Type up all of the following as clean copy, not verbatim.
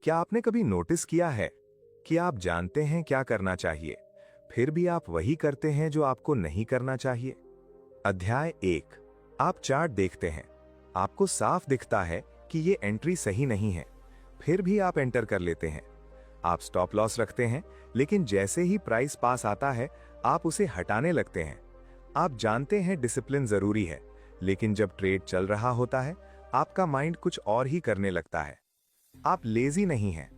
क्या आपने कभी नोटिस किया है कि आप जानते हैं क्या करना चाहिए, फिर भी आप वही करते हैं जो आपको नहीं करना चाहिए? अध्याय 1। आप चार्ट देखते हैं, आपको साफ दिखता है कि ये एंट्री सही नहीं है, फिर भी आप एंटर कर लेते हैं। आप स्टॉप लॉस रखते हैं, लेकिन जैसे ही प्राइस पास आता है आप उसे हटाने लगते हैं। आप जानते हैं डिसिप्लिन जरूरी है, लेकिन जब ट्रेड चल रहा होता है आपका माइंड कुछ और ही करने लगता है। आप लेजी नहीं हैं,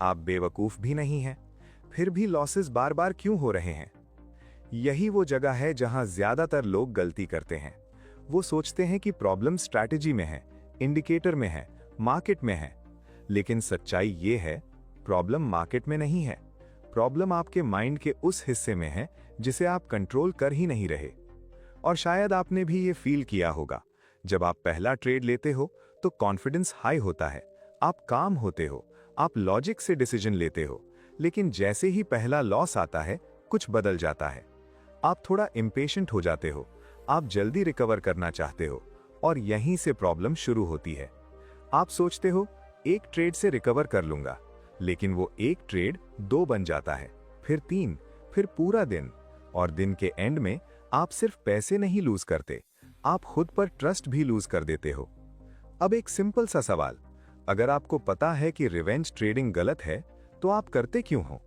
आप बेवकूफ भी नहीं हैं, फिर भी लॉसेस बार बार क्यों हो रहे हैं? यही वो जगह है जहां ज्यादातर लोग गलती करते हैं। वो सोचते हैं कि प्रॉब्लम स्ट्रैटेजी में है, इंडिकेटर में है, मार्केट में है। लेकिन सच्चाई ये है, प्रॉब्लम मार्केट में नहीं है, प्रॉब्लम आपके माइंड के उस हिस्से में है जिसे आप कंट्रोल कर ही नहीं रहे। और शायद आपने भी ये फील किया होगा, जब आप पहला ट्रेड लेते हो तो कॉन्फिडेंस हाई होता है, आप काम होते हो, आप लॉजिक से डिसीजन लेते हो, लेकिन जैसे ही पहला लॉस आता है कुछ बदल जाता है। आप थोड़ा इम्पेशेंट हो जाते हो, आप जल्दी रिकवर करना चाहते हो, और यहीं से प्रॉब्लम शुरू होती है। आप सोचते हो एक ट्रेड से रिकवर कर लूंगा, लेकिन वो एक ट्रेड 2 बन जाता है, फिर 3, फिर पूरा दिन, और दिन के एंड में आप सिर्फ पैसे नहीं लूज करते, आप खुद पर ट्रस्ट भी लूज कर देते हो। अब एक सिंपल सा सवाल, अगर आपको पता है कि रिवेंज ट्रेडिंग गलत है तो आप करते क्यों हो?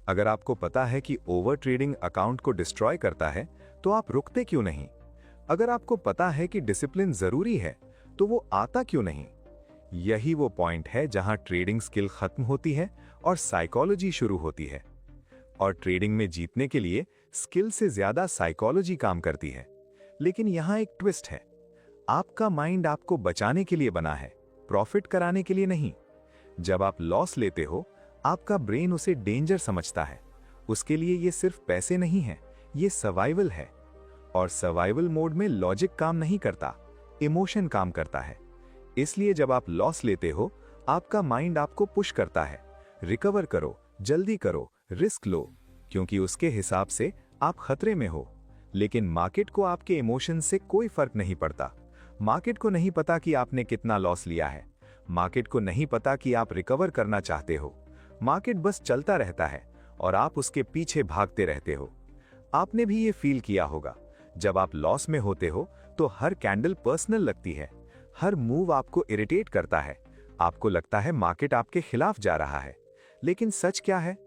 अगर आपको पता है कि ओवर ट्रेडिंग अकाउंट को डिस्ट्रॉय करता है तो आप रुकते क्यों नहीं? अगर आपको पता है कि डिसिप्लिन जरूरी है तो वो आता क्यों नहीं? यही वो पॉइंट है जहां ट्रेडिंग स्किल खत्म होती है और साइकोलॉजी शुरू होती है। और ट्रेडिंग में जीतने के लिए स्किल से ज्यादा साइकोलॉजी काम करती है। लेकिन यहां एक ट्विस्ट है, आपका माइंड आपको बचाने के लिए बना है, प्रॉफिट कराने के लिए नहीं। जब आप लॉस लेते हो आपका ब्रेन उसे डेंजर समझता है, उसके लिए ये सिर्फ पैसे नहीं है, ये सर्वाइवल है। और सर्वाइवल मोड में लॉजिक काम नहीं करता, इमोशन काम करता है। इसलिए जब आप लॉस लेते हो आपका माइंड आपको पुश करता है, रिकवर करो, जल्दी करो, रिस्क लो, क्योंकि उसके हिसाब से आप खतरे में हो। लेकिन मार्केट को आपके इमोशन से कोई फर्क नहीं पड़ता। मार्केट को नहीं पता कि आपने कितना लॉस लिया है, मार्केट को नहीं पता कि आप रिकवर करना चाहते हो। मार्केट बस चलता रहता है और आप उसके पीछे भागते रहते हो। आपने भी ये फील किया होगा, जब आप लॉस में होते हो तो हर कैंडल पर्सनल लगती है, हर मूव आपको इरिटेट करता है, आपको लगता है मार्केट आपके खिलाफ जा रहा है। लेकिन सच क्या है?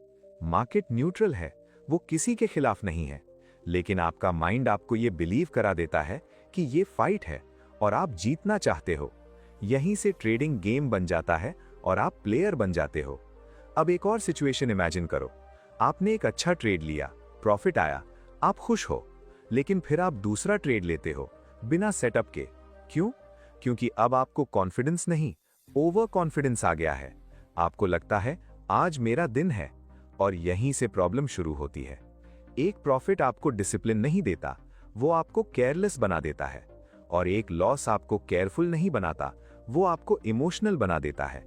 मार्केट न्यूट्रल है, वो किसी के खिलाफ नहीं है। लेकिन आपका माइंड आपको ये बिलीव करा देता है कि ये फाइट है और आप जीतना चाहते हो। यहीं से ट्रेडिंग गेम बन जाता है और आप प्लेयर बन जाते हो। अब एक और सिचुएशन इमेजिन करो, आपने एक अच्छा ट्रेड लिया, प्रॉफिट आया, आप खुश हो, लेकिन फिर आप दूसरा ट्रेड लेते हो बिना सेटअप के। क्यों? क्योंकि अब आपको कॉन्फिडेंस नहीं, ओवर कॉन्फिडेंस आ गया है। आपको लगता है आज मेरा दिन है, और यहीं से प्रॉब्लम शुरू होती है। एक प्रॉफिट आपको डिसिप्लिन नहीं देता, वो आपको केयरलेस बना देता है। और एक लॉस आपको केयरफुल नहीं बनाता, वो आपको इमोशनल बना देता है।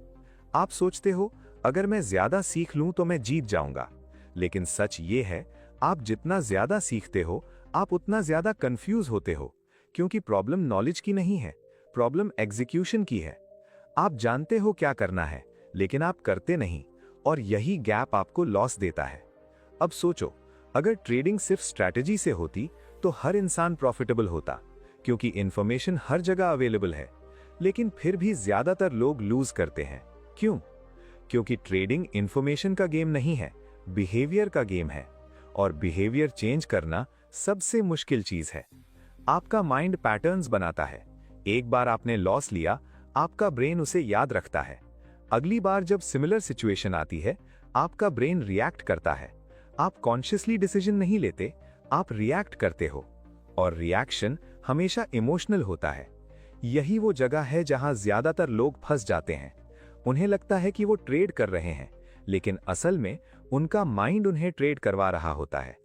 आप सोचते हो अगर मैं ज्यादा सीख लूं तो मैं जीत जाऊंगा, लेकिन सच ये है, आप जितना ज्यादा सीखते हो आप उतना ज्यादा कंफ्यूज होते हो, क्योंकि प्रॉब्लम नॉलेज की नहीं है, प्रॉब्लम एग्जीक्यूशन की है। आप जानते हो क्या करना है, लेकिन आप करते नहीं, और यही गैप आपको लॉस देता है। अब सोचो, अगर ट्रेडिंग सिर्फ स्ट्रैटेजी से होती तो हर इंसान प्रॉफिटेबल होता, क्योंकि इंफॉर्मेशन हर जगह अवेलेबल है। लेकिन फिर भी ज्यादातर लोग लूज करते हैं। क्यों? क्योंकि ट्रेडिंग इंफॉर्मेशन का गेम नहीं है, बिहेवियर का गेम है। और बिहेवियर चेंज करना सबसे मुश्किल चीज है। आपका माइंड पैटर्न्स बनाता है। एक बार आपने लॉस लिया, आपका ब्रेन उसे याद रखता है। अगली बार जब सिमिलर सिचुएशन आती है आपका ब्रेन रिएक्ट करता है। आप कॉन्शियसली डिसीजन नहीं लेते, आप रिएक्ट करते हो, और रिएक्शन हमेशा इमोशनल होता है। यही वो जगह है जहां ज्यादातर लोग फंस जाते हैं। उन्हें लगता है कि वो ट्रेड कर रहे हैं, लेकिन असल में उनका माइंड उन्हें ट्रेड करवा रहा होता है।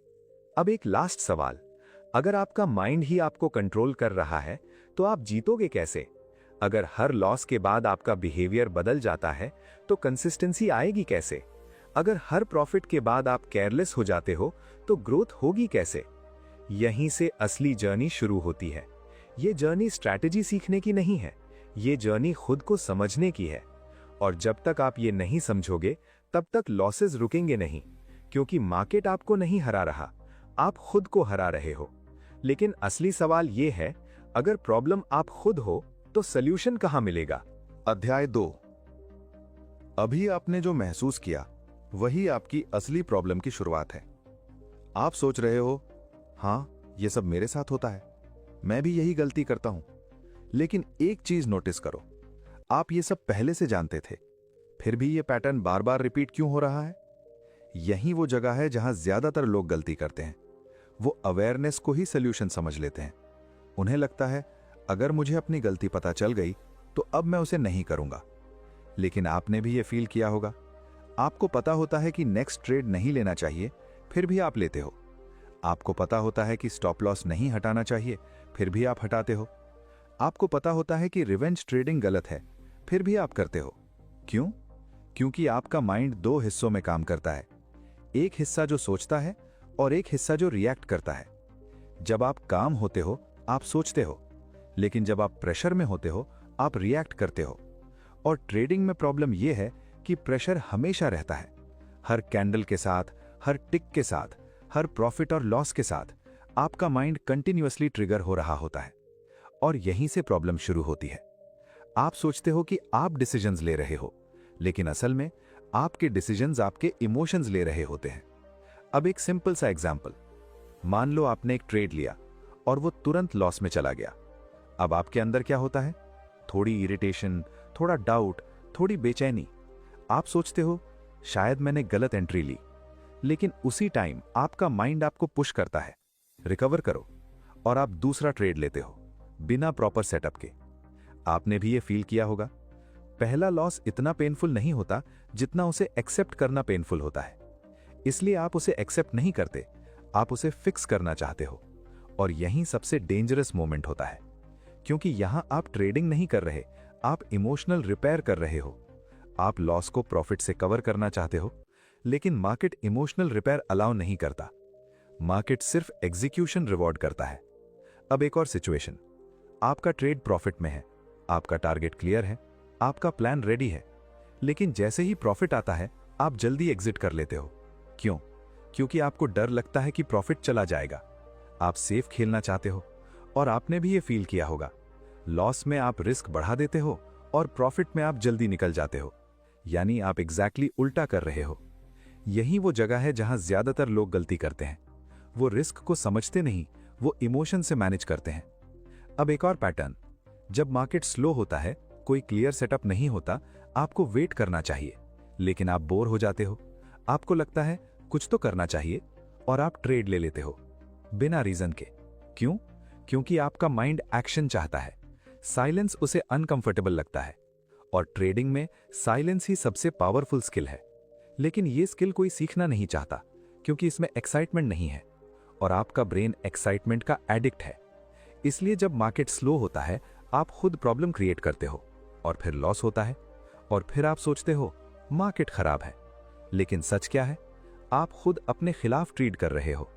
अब एक लास्ट सवाल, अगर आपका माइंड ही आपको कंट्रोल कर रहा है तो आप जीतोगे कैसे? अगर हर लॉस के बाद आपका बिहेवियर बदल जाता है तो कंसिस्टेंसी आएगी कैसे? अगर हर प्रॉफिट के बाद आप केयरलेस हो जाते हो तो ग्रोथ होगी कैसे? यहीं से असली जर्नी शुरू होती है। ये जर्नी स्ट्रैटेजी सीखने की नहीं है, ये जर्नी खुद को समझने की है। और जब तक आप ये नहीं समझोगे तब तक लॉसेस रुकेंगे नहीं, क्योंकि मार्केट आपको नहीं हरा रहा, आप खुद को हरा रहे हो। लेकिन असली सवाल ये है, अगर प्रॉब्लम आप खुद हो तो सल्यूशन कहां मिलेगा? अध्याय 2। अभी आपने जो महसूस किया वही आपकी असली प्रॉब्लम की शुरुआत है। आप सोच रहे हो, हाँ ये सब मेरे साथ होता है, मैं भी यही गलती करता हूं। लेकिन एक चीज नोटिस करो, आप ये सब पहले से जानते थे, फिर भी ये पैटर्न बार बार रिपीट क्यों हो रहा है? यही वो जगह है जहां ज्यादातर लोग गलती करते हैं। वो अवेयरनेस को ही सल्यूशन समझ लेते हैं। उन्हें लगता है अगर मुझे अपनी गलती पता चल गई तो अब मैं उसे नहीं करूंगा। लेकिन आपने भी ये फील किया होगा, आपको पता होता है कि नेक्स्ट ट्रेड नहीं लेना चाहिए, फिर भी आप लेते हो। आपको पता होता है कि स्टॉप लॉस नहीं हटाना चाहिए, फिर भी आप हटाते हो। आपको पता होता है कि रिवेंज ट्रेडिंग गलत है, फिर भी आप करते हो। क्यों? क्योंकि आपका माइंड दो हिस्सों में काम करता है, एक हिस्सा जो सोचता है और एक हिस्सा जो रिएक्ट करता है। जब आप काम होते हो आप सोचते हो, लेकिन जब आप प्रेशर में होते हो आप रिएक्ट करते हो। और ट्रेडिंग में प्रॉब्लम यह है कि प्रेशर हमेशा रहता है, हर कैंडल के साथ, हर टिक के साथ, हर प्रॉफिट और लॉस के साथ आपका माइंड कंटिन्यूअसली ट्रिगर हो रहा होता है। और यहीं से प्रॉब्लम शुरू होती है। आप सोचते हो कि आप डिसीजंस ले रहे हो, लेकिन असल में आपके डिसीजंस आपके इमोशंस ले रहे होते हैं। अब एक सिंपल सा एग्जांपल, मान लो आपने एक ट्रेड लिया और वो तुरंत लॉस में चला गया। अब आपके अंदर क्या होता है? थोड़ी इरिटेशन, थोड़ा डाउट, थोड़ी बेचैनी। आप सोचते हो शायद मैंने गलत एंट्री ली, लेकिन उसी टाइम आपका माइंड आपको पुश करता है, रिकवर करो, और आप दूसरा ट्रेड लेते हो बिना प्रॉपर सेटअप के। आपने भी ये फील किया होगा, पहला लॉस इतना पेनफुल नहीं होता जितना उसे एक्सेप्ट करना पेनफुल होता है। इसलिए आप उसे एक्सेप्ट नहीं करते, आप उसे फिक्स करना चाहते हो। और यही सबसे डेंजरस मोमेंट होता है, क्योंकि यहां आप ट्रेडिंग नहीं कर रहे, आप इमोशनल रिपेयर कर रहे हो। आप लॉस को प्रॉफिट से कवर करना चाहते हो, लेकिन मार्केट इमोशनल रिपेयर अलाउ नहीं करता। मार्केट सिर्फ एग्जीक्यूशन रिवॉर्ड करता है। अब एक और सिचुएशन, आपका ट्रेड प्रॉफिट में है, आपका टारगेट क्लियर है, आपका प्लान रेडी है, लेकिन जैसे ही प्रॉफिट आता है आप जल्दी एग्जिट कर लेते हो। क्यों? क्योंकि आपको डर लगता है कि प्रॉफिट चला जाएगा। आप सेफ खेलना चाहते हो। और आपने भी ये फील किया होगा, लॉस में आप रिस्क बढ़ा देते हो और प्रॉफिट में आप जल्दी निकल जाते हो। यानी आप एग्जैक्टली उल्टा कर रहे हो। यही वो जगह है जहां ज्यादातर लोग गलती करते हैं। वो रिस्क को समझते नहीं, वो इमोशन से मैनेज करते हैं। अब एक और पैटर्न, जब मार्केट स्लो होता है, कोई क्लियर सेटअप नहीं होता, आपको वेट करना चाहिए, लेकिन आप बोर हो जाते हो। आपको लगता है कुछ तो करना चाहिए और आप ट्रेड ले लेते हो बिना रीजन के। क्यों? क्योंकि आपका माइंड एक्शन चाहता है, साइलेंस उसे अनकंफर्टेबल लगता है। और ट्रेडिंग में साइलेंस ही सबसे पावरफुल स्किल है। लेकिन ये स्किल कोई सीखना नहीं चाहता, क्योंकि इसमें एक्साइटमेंट नहीं है, और आपका ब्रेन एक्साइटमेंट का एडिक्ट है। इसलिए जब मार्केट स्लो होता है आप खुद प्रॉब्लम क्रिएट करते हो, और फिर लॉस होता है, और फिर आप सोचते हो मार्केट खराब है। लेकिन सच क्या है? आप खुद अपने खिलाफ ट्रेड कर रहे हो।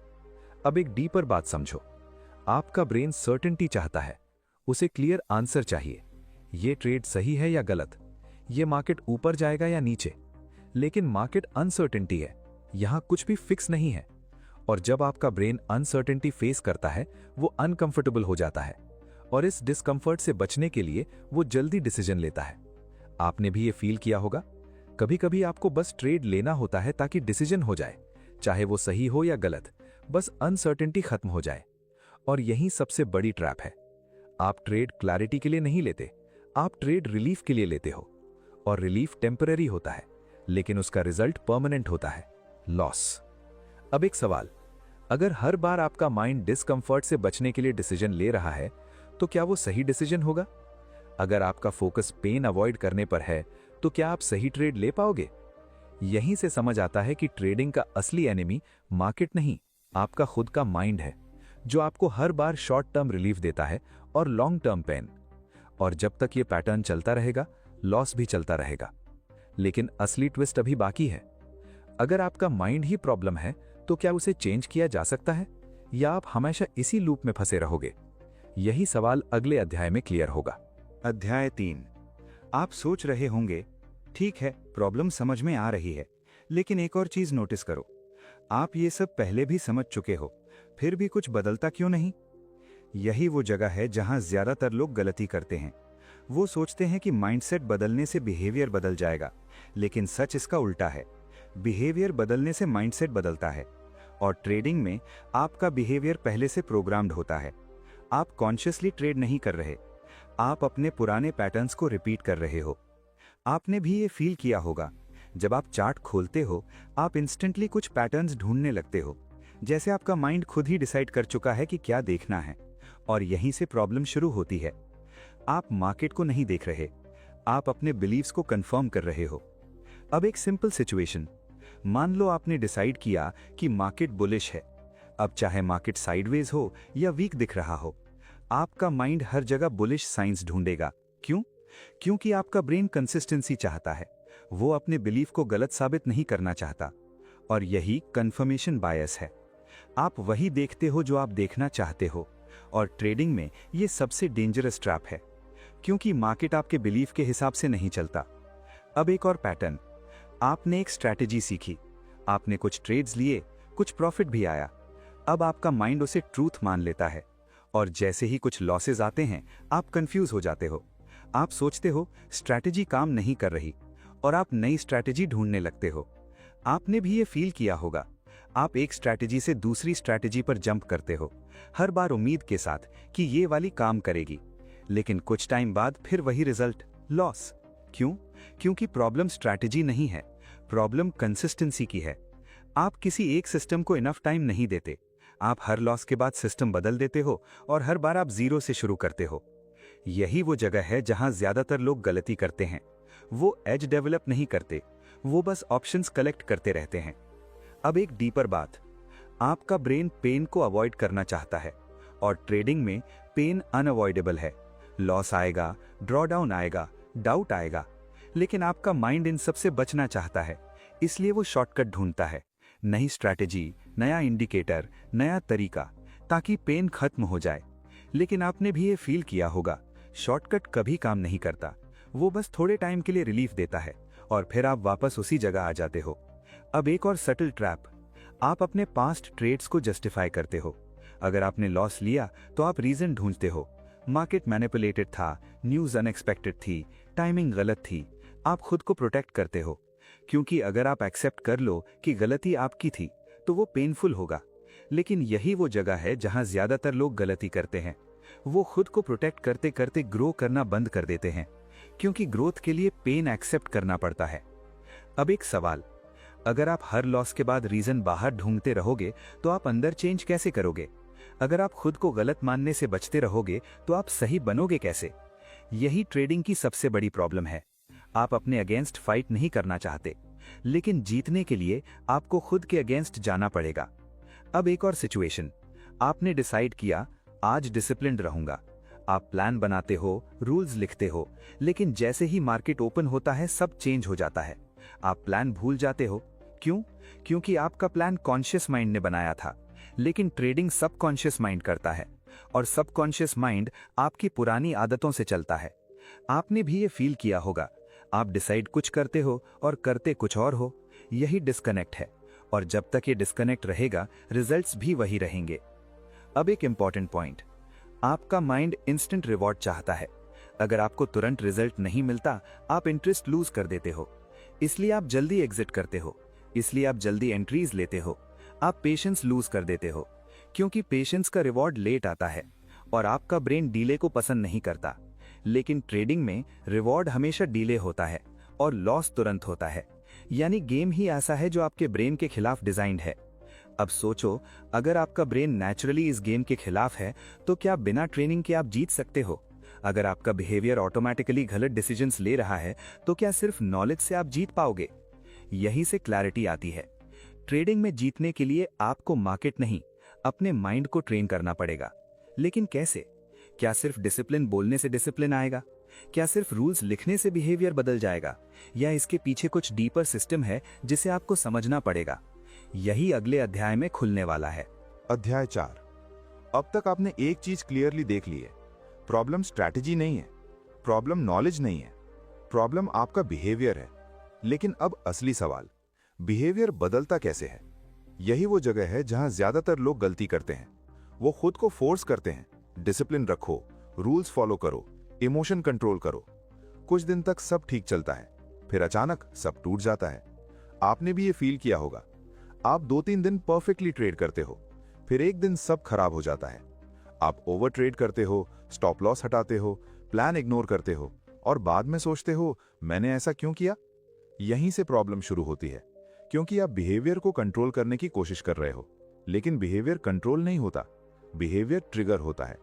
अब एक डीपर बात समझो, आपका ब्रेन सर्टेनिटी चाहता है, उसे क्लियर आंसर चाहिए, ये ट्रेड सही है या गलत, ये मार्केट ऊपर जाएगा या नीचे। लेकिन मार्केट अनसर्टेनिटी है, यहां कुछ भी फिक्स नहीं है। और जब आपका ब्रेन अनसर्टेनिटी फेस करता है वो अनकंफर्टेबल हो जाता है, और इस डिस्कंफर्ट से बचने के लिए वो जल्दी डिसीजन लेता है। आपने भी ये फील किया होगा, कभी कभी आपको बस ट्रेड लेना होता है ताकि डिसीजन हो जाए, चाहे वो सही हो या गलत, बस अनसर्टेनिटी खत्म हो जाए। और यही सबसे बड़ी ट्रैप है। आप ट्रेड क्लैरिटी के लिए नहीं लेते, आप ट्रेड रिलीफ के लिए लेते हो। और रिलीफ टेम्पररी होता है, लेकिन उसका रिजल्ट परमानेंट होता है, लॉस। अब एक सवाल, अगर हर बार आपका माइंड डिस्कंफर्ट से बचने के लिए डिसीजन ले रहा है, तो क्या वो सही डिसीजन होगा? अगर आपका फोकस पेन अवॉइड करने पर है, तो क्या आप सही ट्रेड ले पाओगे? यहीं से समझ आता है कि ट्रेडिंग का असली एनिमी मार्केट नहीं, आपका खुद का माइंड है, जो आपको हर बार शॉर्ट टर्म रिलीफ देता है और लॉन्ग टर्म पेन। और जब तक ये पैटर्न चलता रहेगा, लॉस भी चलता रहेगा। लेकिन असली ट्विस्ट अभी बाकी है। अगर आपका माइंड ही प्रॉब्लम है, तो क्या उसे चेंज किया जा सकता है, या आप हमेशा इसी लूप में फंसे रहोगे? यही सवाल अगले अध्याय में क्लियर होगा। अध्याय 3। आप सोच रहे होंगे, ठीक है, प्रॉब्लम समझ में आ रही है, लेकिन एक और चीज नोटिस करो। आप ये सब पहले भी समझ चुके हो, फिर भी कुछ बदलता क्यों नहीं? यही वो जगह है जहां ज्यादातर लोग गलती करते हैं। वो सोचते हैं कि माइंडसेट बदलने से बिहेवियर बदल जाएगा, लेकिन सच इसका उल्टा है। बिहेवियर बदलने से माइंडसेट बदलता है, और ट्रेडिंग में आपका बिहेवियर पहले से प्रोग्राम्ड होता है। आप कॉन्शियसली ट्रेड नहीं कर रहे, आप अपने पुराने पैटर्न्स को रिपीट कर रहे हो। आपने भी ये फील किया होगा, जब आप चार्ट खोलते हो आप इंस्टेंटली कुछ पैटर्न्स ढूंढने लगते हो, जैसे आपका माइंड खुद ही डिसाइड कर चुका है कि क्या देखना है। और यहीं से प्रॉब्लम शुरू होती है। आप मार्केट को नहीं देख रहे, आप अपने बिलीव्स को कंफर्म कर रहे हो। अब एक सिंपल सिचुएशन, मान लो आपने डिसाइड किया कि मार्केट बुलिश है। अब चाहे मार्केट साइडवेज हो या वीक दिख रहा हो, आपका माइंड हर जगह बुलिश साइंस ढूंढेगा। क्यों? क्योंकि आपका ब्रेन कंसिस्टेंसी चाहता है, वो अपने बिलीफ को गलत साबित नहीं करना चाहता। और यही कंफर्मेशन बायस है। आप वही देखते हो जो आप देखना चाहते हो, और ट्रेडिंग में ये सबसे डेंजरस ट्रैप है, क्योंकि मार्केट आपके बिलीफ के हिसाब से नहीं चलता। अब एक और पैटर्न, आपने एक स्ट्रैटेजी सीखी, आपने कुछ ट्रेड्स लिए, कुछ प्रॉफिट भी आया। अब आपका माइंड उसे ट्रूथ मान लेता है, और जैसे ही कुछ लॉसेज आते हैं आप कंफ्यूज हो जाते हो। आप सोचते हो स्ट्रैटेजी काम नहीं कर रही, और आप नई स्ट्रैटेजी ढूंढने लगते हो। आपने भी ये फील किया होगा, आप एक स्ट्रैटेजी से दूसरी स्ट्रैटेजी पर जंप करते हो, हर बार उम्मीद के साथ कि ये वाली काम करेगी, लेकिन कुछ टाइम बाद फिर वही रिजल्ट, लॉस। क्यों? क्योंकि प्रॉब्लम स्ट्रैटेजी नहीं है, प्रॉब्लम कंसिस्टेंसी की है। आप किसी एक सिस्टम को इनफ टाइम नहीं देते, आप हर लॉस के बाद सिस्टम बदल देते हो, और हर बार आप जीरो से शुरू करते हो। यही वो जगह है जहां ज्यादातर लोग गलती करते हैं। वो एज डेवलप नहीं करते, वो बस ऑप्शंस कलेक्ट करते रहते हैं। अब एक डीपर बात, आपका ब्रेन पेन को अवॉइड करना चाहता है, और ट्रेडिंग में पेन अनअवॉइडेबल है। लॉस आएगा, ड्रॉडाउन आएगा, डाउट आएगा, लेकिन आपका माइंड इन सब से बचना चाहता है, इसलिए वो शॉर्टकट ढूंढता है। नई स्ट्रैटेजी, नया इंडिकेटर, नया तरीका, ताकि पेन खत्म हो जाए। लेकिन आपने भी ये फील किया होगा, शॉर्टकट कभी काम नहीं करता, वो बस थोड़े टाइम के लिए रिलीफ देता है, और फिर आप वापस उसी जगह आ जाते हो। अब एक और सटल ट्रैप, आप अपने पास्ट ट्रेड्स को जस्टिफाई करते हो। अगर आपने लॉस लिया तो आप रीजन ढूंढते हो, मार्केट मैनिपुलेटेड था, न्यूज़ अनएक्सपेक्टेड थी, टाइमिंग गलत थी। आप खुद को प्रोटेक्ट करते हो, क्योंकि अगर आप एक्सेप्ट कर लो कि गलती आपकी थी तो वो पेनफुल होगा। लेकिन यही वो जगह है जहां ज्यादातर लोग गलती करते हैं। वो खुद को प्रोटेक्ट करते करते ग्रो करना बंद कर देते हैं, क्योंकि ग्रोथ के लिए पेन एक्सेप्ट करना पड़ता है। अब एक सवाल, अगर आप हर लॉस के बाद रीजन बाहर ढूंढते रहोगे तो आप अंदर चेंज कैसे करोगे? अगर आप खुद को गलत मानने से बचते रहोगे तो आप सही बनोगे कैसे? यही ट्रेडिंग की सबसे बड़ी प्रॉब्लम है। आप अपने अगेंस्ट फाइट नहीं करना चाहते, लेकिन जीतने के लिए आपको खुद के अगेंस्ट जाना पड़ेगा। अब एक और सिचुएशन, आपने डिसाइड किया आज डिसिप्लिन्ड रहूंगा। आप प्लान बनाते हो, रूल्स लिखते हो, लेकिन जैसे ही मार्केट ओपन होता है सब चेंज हो जाता है। आप प्लान भूल जाते हो। क्यों? क्योंकि आपका प्लान कॉन्शियस माइंड ने बनाया था, लेकिन ट्रेडिंग सबकॉन्शियस माइंड करता है, और सबकॉन्शियस माइंड आपकी पुरानी आदतों से चलता है। आपने भी ये फील किया होगा, आप डिसाइड कुछ करते हो और करते कुछ और हो। यही डिस्कनेक्ट है, और जब तक ये डिस्कनेक्ट रहेगा रिजल्ट्स भी वही रहेंगे। अब एक इंपॉर्टेंट पॉइंट, आपका माइंड इंस्टेंट रिवॉर्ड चाहता है। अगर आपको तुरंत रिजल्ट नहीं मिलता आप इंटरेस्ट लूज कर देते हो, इसलिए आप जल्दी एग्जिट करते हो, इसलिए आप जल्दी एंट्रीज लेते हो। आप पेशेंस लूज कर देते हो, क्योंकि पेशेंस का रिवॉर्ड लेट आता है, और आपका ब्रेन डीले को पसंद नहीं करता। लेकिन ट्रेडिंग में रिवॉर्ड हमेशा डीले होता है और लॉस तुरंत होता है। यानी गेम ही ऐसा है जो आपके ब्रेन के खिलाफ डिजाइंड है। अब सोचो, अगर आपका ब्रेन नेचुरली इस गेम के खिलाफ है तो क्या बिना ट्रेनिंग के आप जीत सकते हो? अगर आपका बिहेवियर ऑटोमेटिकली गलत डिसीजंस ले रहा है तो क्या सिर्फ नॉलेज से आप जीत पाओगे? यहीं से क्लैरिटी आती है। ट्रेडिंग में जीतने के लिए आपको मार्केट नहीं, अपने माइंड को ट्रेन करना पड़ेगा। लेकिन कैसे? क्या सिर्फ डिसिप्लिन बोलने से डिसिप्लिन आएगा? क्या सिर्फ रूल्स लिखने से बिहेवियर बदल जाएगा? या इसके पीछे कुछ डीपर सिस्टम है जिसे आपको समझना पड़ेगा? यही अगले अध्याय में खुलने वाला है। अध्याय 4। अब तक आपने एक चीज क्लियरली देख ली है, प्रॉब्लम स्ट्रैटेजी नहीं है, प्रॉब्लम नॉलेज नहीं है, प्रॉब्लम आपका बिहेवियर है। लेकिन अब असली सवाल, बिहेवियर बदलता कैसे है? यही वो जगह है जहां ज्यादातर लोग गलती करते हैं। वो खुद को फोर्स करते हैं, डिसिप्लिन रखो, रूल्स फॉलो करो, इमोशन कंट्रोल करो। कुछ दिन तक सब ठीक चलता है, फिर अचानक सब टूट जाता है। आपने भी ये फील किया होगा। आप 2-3 दिन परफेक्टली ट्रेड करते हो, फिर एक दिन सब खराब हो जाता है। आप ओवर ट्रेड करते हो, स्टॉप लॉस हटाते हो, प्लान इग्नोर करते हो और बाद में सोचते हो मैंने ऐसा क्यों किया। यहीं से प्रॉब्लम शुरू होती है, क्योंकि आप बिहेवियर को कंट्रोल करने की कोशिश कर रहे हो, लेकिन बिहेवियर कंट्रोल नहीं होता, बिहेवियर ट्रिगर होता है।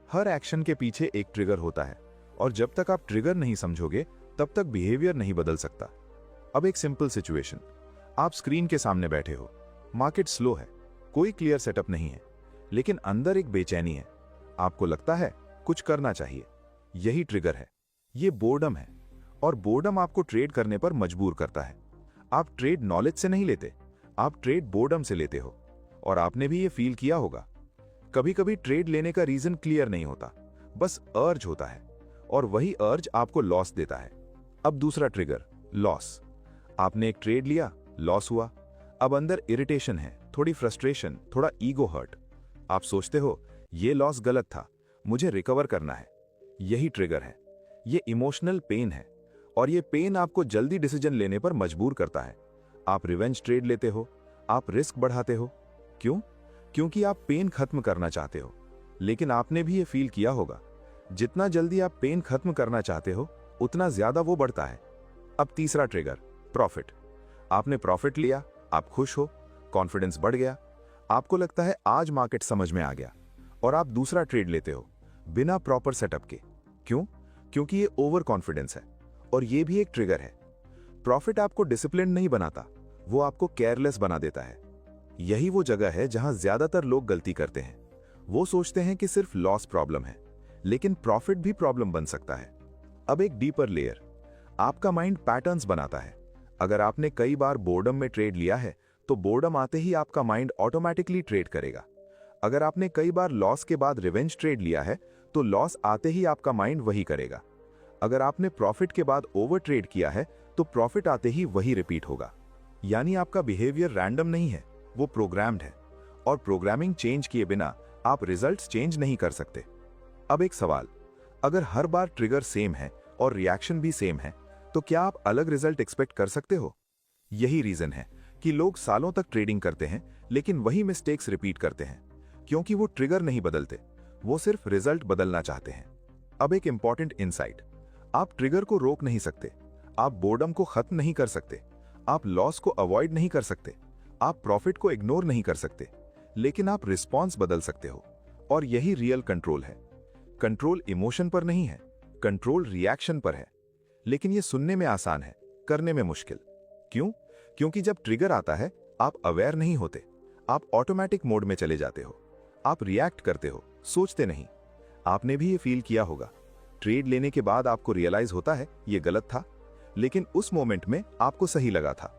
हर एक्शन के पीछे एक ट्रिगर होता है और जब तक आप ट्रिगर नहीं समझोगे तब तक बिहेवियर नहीं बदल सकता। अब एक सिंपल सिचुएशन, आप स्क्रीन के सामने बैठे हो, मार्केट स्लो है, कोई क्लियर सेटअप नहीं है, लेकिन अंदर एक बेचैनी है। आपको लगता है कुछ करना चाहिए। यही ट्रिगर है, ये बोर्डम है, और बोर्डम आपको ट्रेड करने पर मजबूर करता है। आप ट्रेड नॉलेज से नहीं लेते, आप ट्रेड बोर्डम से लेते हो। और आपने भी ये फील किया होगा, कभी कभी ट्रेड लेने का रीजन क्लियर नहीं होता, बस अर्ज होता है, और वही अर्ज आपको लॉस देता है। अब दूसरा ट्रिगर, लॉस। आपने एक ट्रेड लिया, लॉस हुआ। अब अंदर इरिटेशन है, थोड़ी फ्रस्ट्रेशन, थोड़ा ईगो हर्ट। आप सोचते हो ये लॉस गलत था, मुझे रिकवर करना है। यही ट्रिगर है, ये इमोशनल पेन है, और ये पेन आपको जल्दी डिसीजन लेने पर मजबूर करता है। आप रिवेंज ट्रेड लेते हो, आप रिस्क बढ़ाते हो। क्यों? क्योंकि आप पेन खत्म करना चाहते हो। लेकिन आपने भी ये फील किया होगा, जितना जल्दी आप पेन खत्म करना चाहते हो उतना ज्यादा वो बढ़ता है। अब तीसरा ट्रिगर, प्रॉफिट। आपने प्रॉफिट लिया, आप खुश हो, कॉन्फिडेंस बढ़ गया, आपको लगता है आज मार्केट समझ में आ गया, और आप दूसरा ट्रेड लेते हो बिना प्रॉपर सेटअप के। क्यों? क्योंकि ये ओवर कॉन्फिडेंस है, और ये भी एक ट्रिगर है। प्रॉफिट आपको डिसिप्लिन नहीं बनाता, वो आपको केयरलेस बना देता है। यही वो जगह है जहां ज्यादातर लोग गलती करते हैं। वो सोचते हैं कि सिर्फ लॉस प्रॉब्लम है, लेकिन प्रॉफिट भी प्रॉब्लम बन सकता है। अब एक डीपर लेयर, आपका माइंड पैटर्न्स बनाता है। अगर आपने कई बार बोर्डम में ट्रेड लिया है तो बोर्डम आते ही आपका माइंड ऑटोमेटिकली ट्रेड करेगा। अगर आपने कई बार लॉस के बाद रिवेंज ट्रेड लिया है तो लॉस आते ही आपका माइंड वही करेगा। अगर आपने प्रॉफिट के बाद ओवर ट्रेड किया है तो प्रॉफिट आते ही वही रिपीट होगा। यानी आपका बिहेवियर रैंडम नहीं है, वो प्रोग्राम्ड है, और प्रोग्रामिंग चेंज किए बिना आप रिजल्ट्स चेंज नहीं कर सकते। अब एक सवाल, अगर हर बार ट्रिगर सेम है और रिएक्शन भी सेम है तो क्या आप अलग रिजल्ट एक्सपेक्ट कर सकते हो? यही रीजन है कि लोग सालों तक ट्रेडिंग करते हैं लेकिन वही मिस्टेक्स रिपीट करते हैं, क्योंकि वो ट्रिगर नहीं बदलते, वो सिर्फ रिजल्ट बदलना चाहते हैं। अब एक इंपॉर्टेंट इनसाइट, आप ट्रिगर को रोक नहीं सकते, आप बोर्डम को खत्म नहीं कर सकते, आप लॉस को अवॉइड नहीं कर सकते, आप प्रॉफिट को इग्नोर नहीं कर सकते, लेकिन आप रिस्पॉन्स बदल सकते हो। और यही रियल कंट्रोल है। कंट्रोल इमोशन पर नहीं है, कंट्रोल रिएक्शन पर है। लेकिन ये सुनने में आसान है, करने में मुश्किल। क्यों? क्योंकि जब ट्रिगर आता है आप अवेयर नहीं होते, आप ऑटोमेटिक मोड में चले जाते हो, आप रिएक्ट करते हो, सोचते नहीं। आपने भी ये फील किया होगा, ट्रेड लेने के बाद आपको रियलाइज होता है ये गलत था, लेकिन उस मोमेंट में आपको सही लगा था।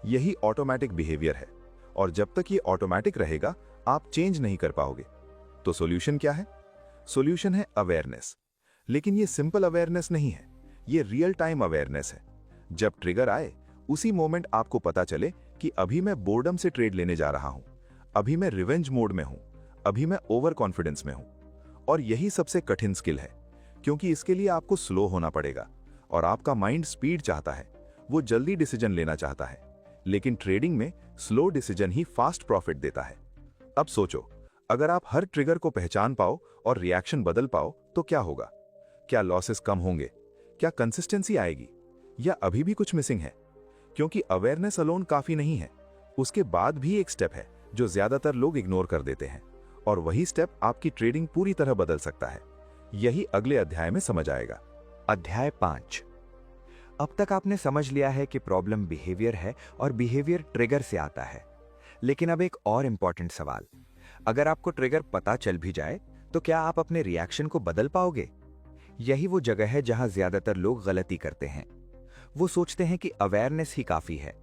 यही ऑटोमेटिक बिहेवियर है, और जब तक ये ऑटोमेटिक रहेगा आप चेंज नहीं कर पाओगे। तो सॉल्यूशन क्या है? सॉल्यूशन है अवेयरनेस। लेकिन ये सिंपल अवेयरनेस नहीं है, ये रियल टाइम अवेयरनेस है। जब ट्रिगर आए उसी मोमेंट आपको पता चले कि अभी मैं बोर्डम से ट्रेड लेने जा रहा हूं, अभी मैं रिवेंज मोड में हूं, अभी मैं ओवर कॉन्फिडेंस में हूं। और यही सबसे कठिन स्किल है, क्योंकि इसके लिए आपको स्लो होना पड़ेगा, और आपका माइंड स्पीड चाहता है, वो जल्दी डिसीजन लेना चाहता है। लेकिन ट्रेडिंग में स्लो डिसीजन ही फास्ट प्रॉफिट देता है। अब सोचो, अगर आप हर ट्रिगर को पहचान पाओ और रिएक्शन बदल पाओ तो क्या होगा? क्या लॉसेस कम होंगे? क्या कंसिस्टेंसी आएगी? या अभी भी कुछ मिसिंग है? क्योंकि अवेयरनेस अलोन काफी नहीं है, उसके बाद भी एक स्टेप है जो ज्यादातर लोग इग्नोर कर देते हैं, और वही स्टेप आपकी ट्रेडिंग पूरी तरह बदल सकता है। यही अगले अध्याय में समझ आएगा। अध्याय 5। अब तक आपने समझ लिया है कि प्रॉब्लम बिहेवियर है और बिहेवियर ट्रिगर से आता है। लेकिन अब एक और इंपॉर्टेंट सवाल, अगर आपको ट्रिगर पता चल भी जाए तो क्या आप अपने रिएक्शन को बदल पाओगे? यही वो जगह है जहां ज्यादातर लोग गलती करते हैं। वो सोचते हैं कि अवेयरनेस ही काफी है।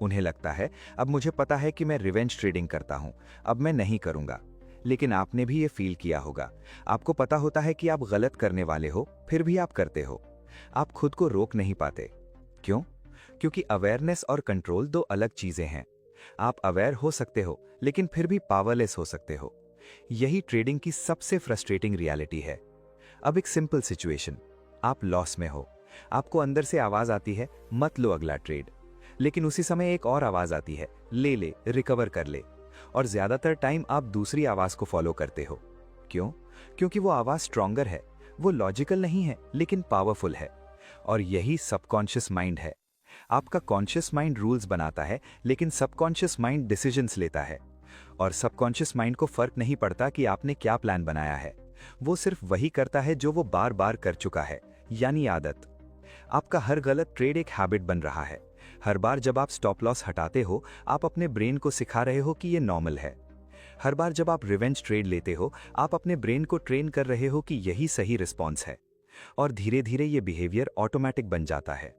उन्हें लगता है अब मुझे पता है कि मैं रिवेंज ट्रेडिंग करता हूं, अब मैं नहीं करूंगा। लेकिन आपने भी ये फील किया होगा, आपको पता होता है कि आप गलत करने वाले हो, फिर भी आप करते हो। आप खुद को रोक नहीं पाते। क्यों? क्योंकि अवेयरनेस और कंट्रोल दो अलग चीजें हैं। आप अवेयर हो सकते हो लेकिन फिर भी पावरलेस हो सकते हो। यही ट्रेडिंग की सबसे फ्रस्ट्रेटिंग रियलिटी है। अब एक सिंपल सिचुएशन, आप लॉस में हो, आपको अंदर से आवाज आती है मत लो अगला ट्रेड, लेकिन उसी समय एक और आवाज आती है ले ले, रिकवर कर ले। और ज्यादातर टाइम आप दूसरी आवाज को फॉलो करते हो। क्यों? क्योंकि वो आवाज स्ट्रॉन्गर है, वो लॉजिकल नहीं है लेकिन पावरफुल है। और यही सबकॉन्शियस माइंड है। आपका कॉन्शियस माइंड रूल्स बनाता है लेकिन सबकॉन्शियस माइंड डिसीजंस लेता है। और सबकॉन्शियस माइंड को फर्क नहीं पड़ता कि आपने क्या प्लान बनाया है, वो सिर्फ वही करता है जो वो बार बार कर चुका है, यानी आदत। आपका हर गलत ट्रेड एक हैबिट बन रहा है। हर बार जब आप स्टॉप लॉस हटाते हो, आप अपने ब्रेन को सिखा रहे हो कि ये नॉर्मल है। हर बार जब आप रिवेंज ट्रेड लेते हो, आप अपने ब्रेन को ट्रेन कर रहे हो कि यही सही रिस्पॉन्स है। और धीरे धीरे ये बिहेवियर ऑटोमेटिक बन जाता है।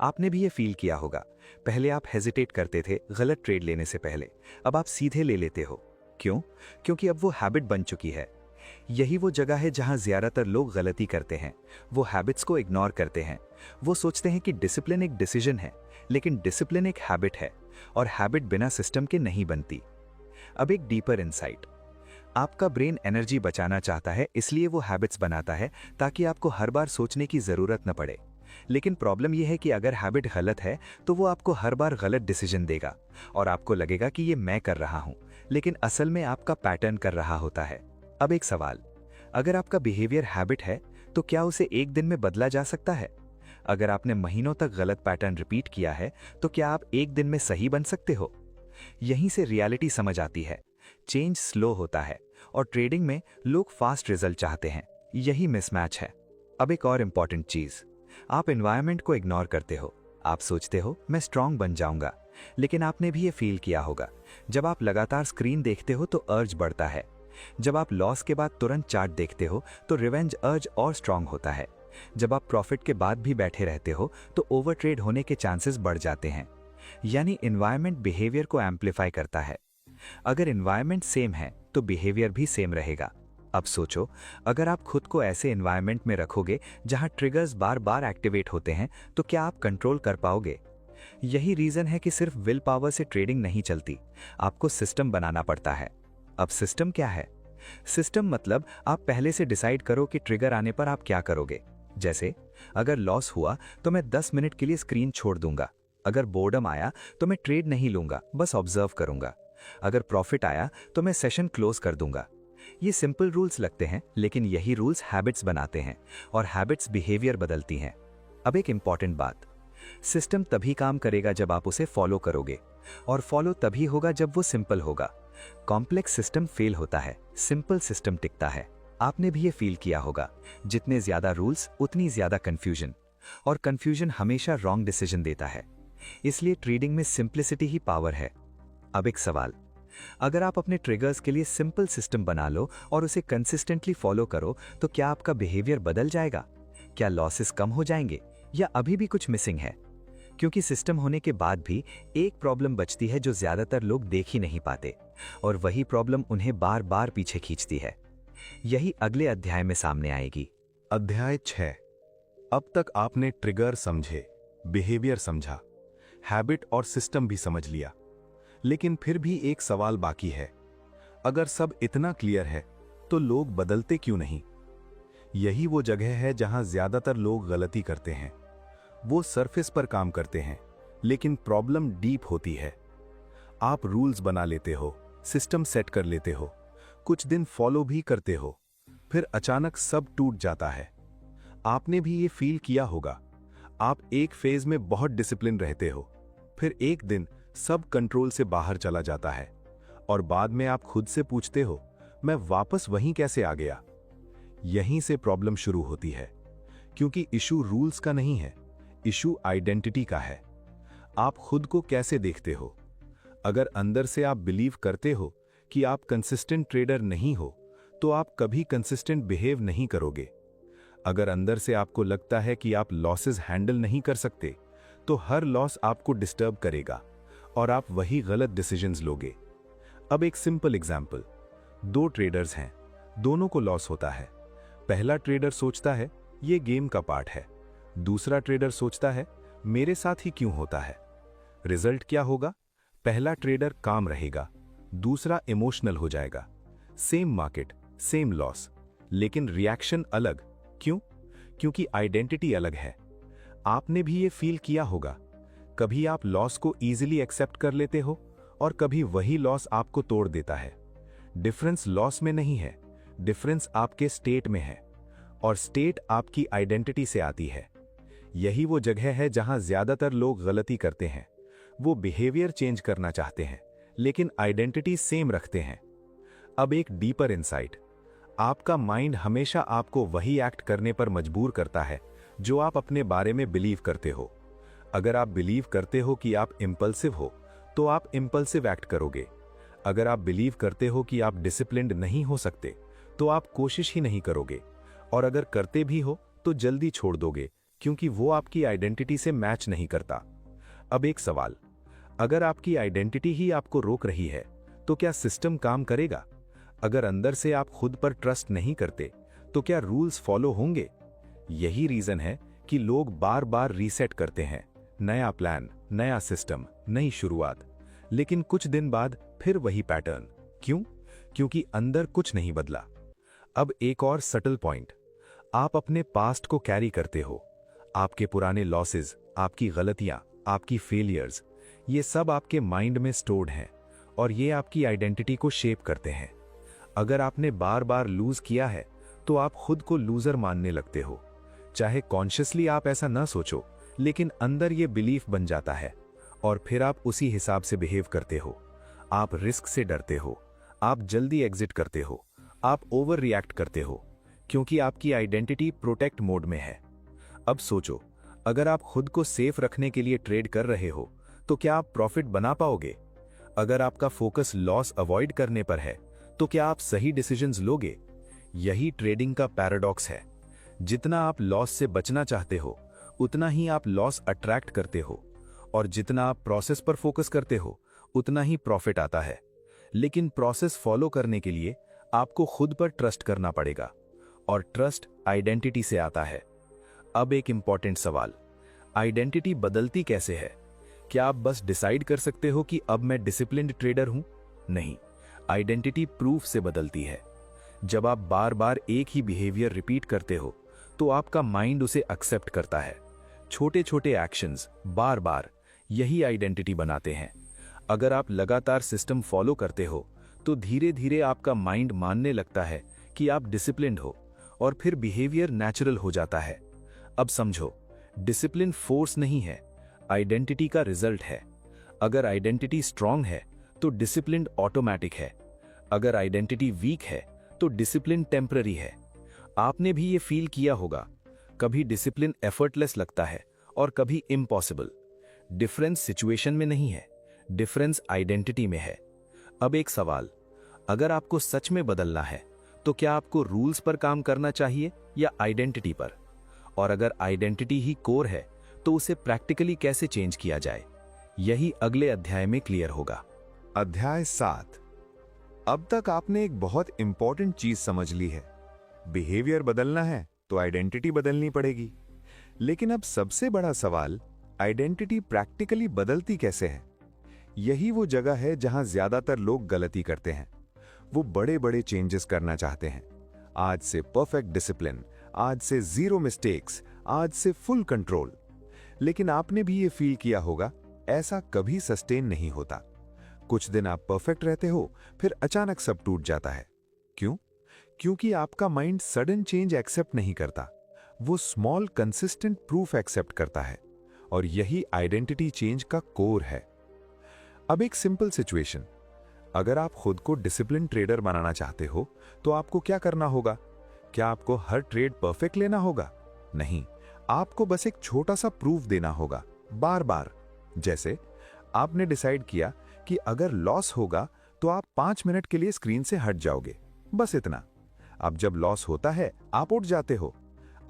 आपने भी ये फील किया होगा, पहले आप हेजिटेट करते थे गलत ट्रेड लेने से पहले, अब आप सीधे ले लेते हो। क्यों? क्योंकि अब वो हैबिट बन चुकी है। यही वो जगह है जहां ज्यादातर लोग गलती करते हैं। वो हैबिट्स को इग्नोर करते हैं। वो सोचते हैं कि डिसिप्लिन एक डिसीजन है, लेकिन डिसिप्लिन एक हैबिट है, और हैबिट बिना सिस्टम के नहीं बनती। अब एक डीपर इनसाइट, आपका ब्रेन एनर्जी बचाना चाहता है, इसलिए वो हैबिट्स बनाता है ताकि आपको हर बार सोचने की जरूरत न पड़े। लेकिन प्रॉब्लम यह है कि अगर हैबिट गलत है तो वो आपको हर बार गलत डिसीजन देगा और आपको लगेगा कि ये मैं कर रहा हूं, लेकिन असल में आपका पैटर्न कर रहा होता है। अब एक सवाल, अगर आपका बिहेवियर हैबिट है तो क्या उसे एक दिन में बदला जा सकता है? अगर आपने महीनों तक गलत पैटर्न रिपीट किया है तो क्या आप एक दिन में सही बन सकते हो? यहीं से रियलिटी समझ आती है। चेंज स्लो होता है और ट्रेडिंग में लोग फास्ट रिजल्ट चाहते हैं। यही मिसमैच है। अब एक और इंपॉर्टेंट चीज, आप एनवायरनमेंट को इग्नोर करते हो। आप सोचते हो मैं स्ट्रांग बन जाऊंगा, लेकिन आपने भी ये फील किया होगा, जब आप लगातार स्क्रीन देखते हो तो अर्ज बढ़ता है। जब आप लॉस के बाद तुरंत चार्ट देखते हो तो रिवेंज अर्ज और स्ट्रांग होता है। जब आप प्रॉफिट के बाद भी बैठे रहते हो तो ओवर ट्रेड होने के चांसेस बढ़ जाते हैं। यानी एनवायरनमेंट बिहेवियर को एम्पलीफाई करता है। अगर एनवायरनमेंट सेम है तो बिहेवियर भी सेम रहेगा। अब सोचो, अगर आप खुद को ऐसे एनवायरनमेंट में रखोगे जहां ट्रिगर्स बार बार एक्टिवेट होते हैं, तो क्या आप कंट्रोल कर पाओगे? यही रीजन है कि सिर्फ विल पावर से ट्रेडिंग नहीं चलती, आपको सिस्टम बनाना पड़ता है। अब सिस्टम क्या है? सिस्टम मतलब आप पहले से डिसाइड करो कि ट्रिगर आने पर आप क्या करोगे। जैसे अगर लॉस हुआ तो मैं 10 मिनट के लिए स्क्रीन छोड़ दूंगा। अगर बोर्डम आया तो मैं ट्रेड नहीं लूंगा, बस ऑब्जर्व करूंगा। अगर प्रॉफिट आया तो मैं सेशन क्लोज कर दूंगा। ये सिंपल रूल्स लगते हैं, लेकिन यही रूल्स हैबिट्स बनाते हैं और हैबिट्स बिहेवियर बदलती हैं। अब एक इंपॉर्टेंट बात, सिस्टम तभी काम करेगा जब आप उसे फॉलो करोगे, और फॉलो तभी होगा जब वो सिंपल होगा। कॉम्प्लेक्स सिस्टम फेल होता है, सिंपल सिस्टम टिकता है। आपने भी ये फील किया होगा, जितने ज्यादा रूल्स उतनी ज्यादा कंफ्यूजन, और कंफ्यूजन हमेशा रॉन्ग डिसीजन देता है। इसलिए ट्रेडिंग में सिंप्लिसिटी ही पावर है। अब एक सवाल, अगर आप अपने ट्रिगर्स के लिए सिंपल सिस्टम बना लो और उसे कंसिस्टेंटली फॉलो करो, तो क्या आपका बिहेवियर बदल जाएगा? क्या लॉसेस कम हो जाएंगे या अभी भी कुछ मिसिंग है? क्योंकि सिस्टम होने के बाद भी एक प्रॉब्लम बचती है जो ज्यादातर लोग देख ही नहीं पाते, और वही प्रॉब्लम उन्हें बार बार पीछे खींचती है। यही अगले अध्याय में सामने आएगी। अध्याय 6। अब तक आपने ट्रिगर समझे, बिहेवियर समझा, हैबिट और सिस्टम भी समझ लिया, लेकिन फिर भी एक सवाल बाकी है। अगर सब इतना क्लियर है तो लोग बदलते क्यों नहीं? यही वो जगह है जहां ज्यादातर लोग गलती करते हैं। वो सरफेस पर काम करते हैं, लेकिन प्रॉब्लम डीप होती है। आप रूल्स बना लेते हो, सिस्टम सेट कर लेते हो, कुछ दिन फॉलो भी करते हो, फिर अचानक सब टूट जाता है। आपने भी ये फील किया होगा, आप एक फेज में बहुत डिसिप्लिन रहते हो, फिर एक दिन सब कंट्रोल से बाहर चला जाता है, और बाद में आप खुद से पूछते हो, मैं वापस वहीं कैसे आ गया? यहीं से प्रॉब्लम शुरू होती है, क्योंकि इशू रूल्स का नहीं है, इशू आइडेंटिटी का है। आप खुद को कैसे देखते हो? अगर अंदर से आप बिलीव करते हो कि आप कंसिस्टेंट ट्रेडर नहीं हो, तो आप कभी कंसिस्टेंट बिहेव नहीं करोगे। अगर अंदर से आपको लगता है कि आप लॉसेस हैंडल नहीं कर सकते, तो हर लॉस आपको डिस्टर्ब करेगा और आप वही गलत डिसीजंस लोगे। अब एक सिंपल एग्जांपल, 2 ट्रेडर्स हैं, दोनों को लॉस होता है। पहला ट्रेडर सोचता है ये गेम का पार्ट है, दूसरा ट्रेडर सोचता है मेरे साथ ही क्यों होता है? रिजल्ट क्या होगा? पहला ट्रेडर काम रहेगा, दूसरा इमोशनल हो जाएगा। सेम मार्केट, सेम लॉस, लेकिन रिएक्शन अलग। क्यों? क्योंकि आइडेंटिटी अलग है। आपने भी ये फील किया होगा, कभी आप लॉस को इजीली एक्सेप्ट कर लेते हो और कभी वही लॉस आपको तोड़ देता है। डिफरेंस लॉस में नहीं है, डिफरेंस आपके स्टेट में है, और स्टेट आपकी आइडेंटिटी से आती है। यही वो जगह है जहां ज्यादातर लोग गलती करते हैं। वो बिहेवियर चेंज करना चाहते हैं, लेकिन आइडेंटिटी सेम रखते हैं। अब एक डीपर इनसाइट, आपका माइंड हमेशा आपको वही एक्ट करने पर मजबूर करता है जो आप अपने बारे में बिलीव करते हो। अगर आप बिलीव करते हो कि आप इंपल्सिव हो, तो आप इंपल्सिव एक्ट करोगे। अगर आप बिलीव करते हो कि आप डिसिप्लिन्ड नहीं हो सकते, तो आप कोशिश ही नहीं करोगे, और अगर करते भी हो तो जल्दी छोड़ दोगे, क्योंकि वो आपकी आइडेंटिटी से मैच नहीं करता। अब एक सवाल, अगर आपकी आइडेंटिटी ही आपको रोक रही है, तो क्या सिस्टम काम करेगा? अगर अंदर से आप खुद पर ट्रस्ट नहीं करते, तो क्या रूल्स फॉलो होंगे? यही रीजन है कि लोग बार बार रीसेट करते हैं। नया प्लान, नया सिस्टम, नई शुरुआत, लेकिन कुछ दिन बाद फिर वही पैटर्न। क्यों? क्योंकि अंदर कुछ नहीं बदला। अब एक और सटल पॉइंट, आप अपने पास्ट को कैरी करते हो। आपके पुराने लॉसेस, आपकी गलतियां, आपकी फेलियर्स, ये सब आपके माइंड में स्टोर्ड हैं, और ये आपकी आइडेंटिटी को शेप करते हैं। अगर आपने बार बार लूज किया है, तो आप खुद को लूजर मानने लगते हो। चाहे कॉन्शियसली आप ऐसा ना सोचो, लेकिन अंदर ये बिलीफ बन जाता है, और फिर आप उसी हिसाब से बिहेव करते हो। आप रिस्क से डरते हो, आप जल्दी एग्जिट करते हो, आप ओवर रिएक्ट करते हो, क्योंकि आपकी आइडेंटिटी प्रोटेक्ट मोड में है। अब सोचो, अगर आप खुद को सेफ रखने के लिए ट्रेड कर रहे हो, तो क्या आप प्रॉफिट बना पाओगे? अगर आपका फोकस लॉस अवॉइड करने पर है, तो क्या आप सही डिसीजंस लोगे? यही ट्रेडिंग का पैराडॉक्स है। जितना आप लॉस से बचना चाहते हो, उतना ही आप लॉस अट्रैक्ट करते हो, और जितना आप प्रोसेस पर फोकस करते हो, उतना ही प्रॉफिट आता है। लेकिन प्रोसेस फॉलो करने के लिए आपको खुद पर ट्रस्ट करना पड़ेगा, और ट्रस्ट आइडेंटिटी से आता है। अब एक इंपॉर्टेंट सवाल, आइडेंटिटी बदलती कैसे है? क्या आप बस डिसाइड कर सकते हो कि अब मैं डिसिप्लिन्ड ट्रेडर हूं? नहीं, आइडेंटिटी प्रूफ से बदलती है। जब आप बार बार एक ही बिहेवियर रिपीट करते हो, तो आपका माइंड उसे एक्सेप्ट करता है। छोटे छोटे एक्शंस बार बार यही आइडेंटिटी बनाते हैं। अगर आप लगातार सिस्टम फॉलो करते हो, तो धीरे धीरे आपका माइंड मानने लगता है कि आप डिसिप्लिन्ड हो, और फिर बिहेवियर नेचुरल हो जाता है। अब समझो, डिसिप्लिन फोर्स नहीं है, आइडेंटिटी का रिजल्ट है। अगर आइडेंटिटी स्ट्रांग है, तो डिसिप्लिन ऑटोमेटिक है। अगर आइडेंटिटी वीक है, तो डिसिप्लिन टेम्पररी है। आपने भी ये फील किया होगा, कभी डिसिप्लिन एफर्टलेस लगता है और कभी इम्पॉसिबल। डिफरेंस सिचुएशन में नहीं है, डिफरेंस आइडेंटिटी में है। अब एक सवाल, अगर आपको सच में बदलना है, तो क्या आपको रूल्स पर काम करना चाहिए या आइडेंटिटी पर? और अगर आइडेंटिटी ही कोर है, तो उसे प्रैक्टिकली कैसे चेंज किया जाए? यही अगले अध्याय में क्लियर होगा। अध्याय 7। अब तक आपने एक बहुत इंपॉर्टेंट चीज समझ ली है। बिहेवियर बदलना है तो आइडेंटिटी बदलनी पड़ेगी। लेकिन अब सबसे बड़ा सवाल, आइडेंटिटी प्रैक्टिकली बदलती कैसे है? यही वो जगह है जहां ज्यादातर लोग गलती करते हैं। वो बड़े बड़े चेंजेस करना चाहते हैं। आज से परफेक्ट डिसिप्लिन, आज से 0 मिस्टेक्स, आज से फुल कंट्रोल। लेकिन आपने भी ये फील किया होगा, ऐसा कभी सस्टेन नहीं होता। कुछ दिन आप परफेक्ट रहते हो, फिर अचानक सब टूट जाता है। क्यों? क्योंकि आपका माइंड सडन चेंज एक्सेप्ट नहीं करता, वो स्मॉल कंसिस्टेंट प्रूफ एक्सेप्ट करता है, और यही आइडेंटिटी चेंज का कोर है। अब एक सिंपल सिचुएशन, अगर आप खुद को डिसिप्लिन ट्रेडर बनाना चाहते हो, तो आपको क्या करना होगा? क्या आपको हर ट्रेड परफेक्ट लेना होगा? नहीं, आपको बस एक छोटा सा प्रूफ देना होगा, बार बार। जैसे आपने डिसाइड किया कि अगर लॉस होगा तो आप 5 मिनट के लिए स्क्रीन से हट जाओगे, बस इतना। अब जब लॉस होता है, आप उठ जाते हो।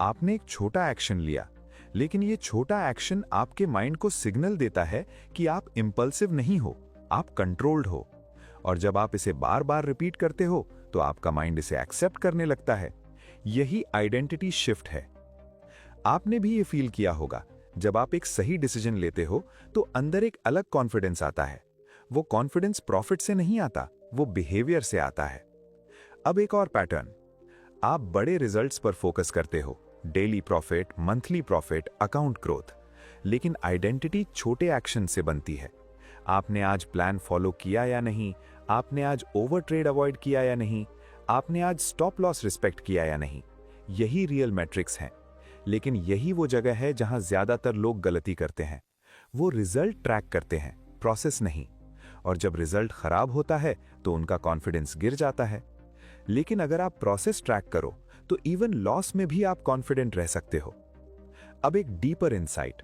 आपने एक छोटा एक्शन लिया, लेकिन ये छोटा एक्शन आपके माइंड को सिग्नल देता है कि आप इंपल्सिव नहीं हो, आप कंट्रोल्ड हो। और जब आप इसे बार बार रिपीट करते हो, तो आपका माइंड इसे एक्सेप्ट करने लगता है। यही आइडेंटिटी शिफ्ट है। आपने भी ये फील किया होगा, जब आप एक सही डिसीजन लेते हो तो अंदर एक अलग कॉन्फिडेंस आता है। वो कॉन्फिडेंस प्रॉफिट से नहीं आता, वो बिहेवियर से आता है। अब एक और पैटर्न, आप बड़े रिजल्ट्स पर फोकस करते हो, daily profit, monthly profit, account growth, लेकिन आइडेंटिटी छोटे एक्शन से बनती है। आपने आज प्लान फॉलो किया या नहीं, आपने आज ओवर ट्रेड अवॉइड किया या नहीं, आपने आज स्टॉप लॉस रिस्पेक्ट किया या नहीं, यही रियल मैट्रिक्स हैं। लेकिन यही वो जगह है जहां ज्यादातर लोग गलती करते हैं। वो रिजल्ट ट्रैक करते हैं, प्रोसेस नहीं। और जब रिजल्ट खराब होता है तो उनका कॉन्फिडेंस गिर जाता है। लेकिन अगर आप प्रोसेस ट्रैक करो तो इवन लॉस में भी आप कॉन्फिडेंट रह सकते हो। अब एक डीपर इनसाइट,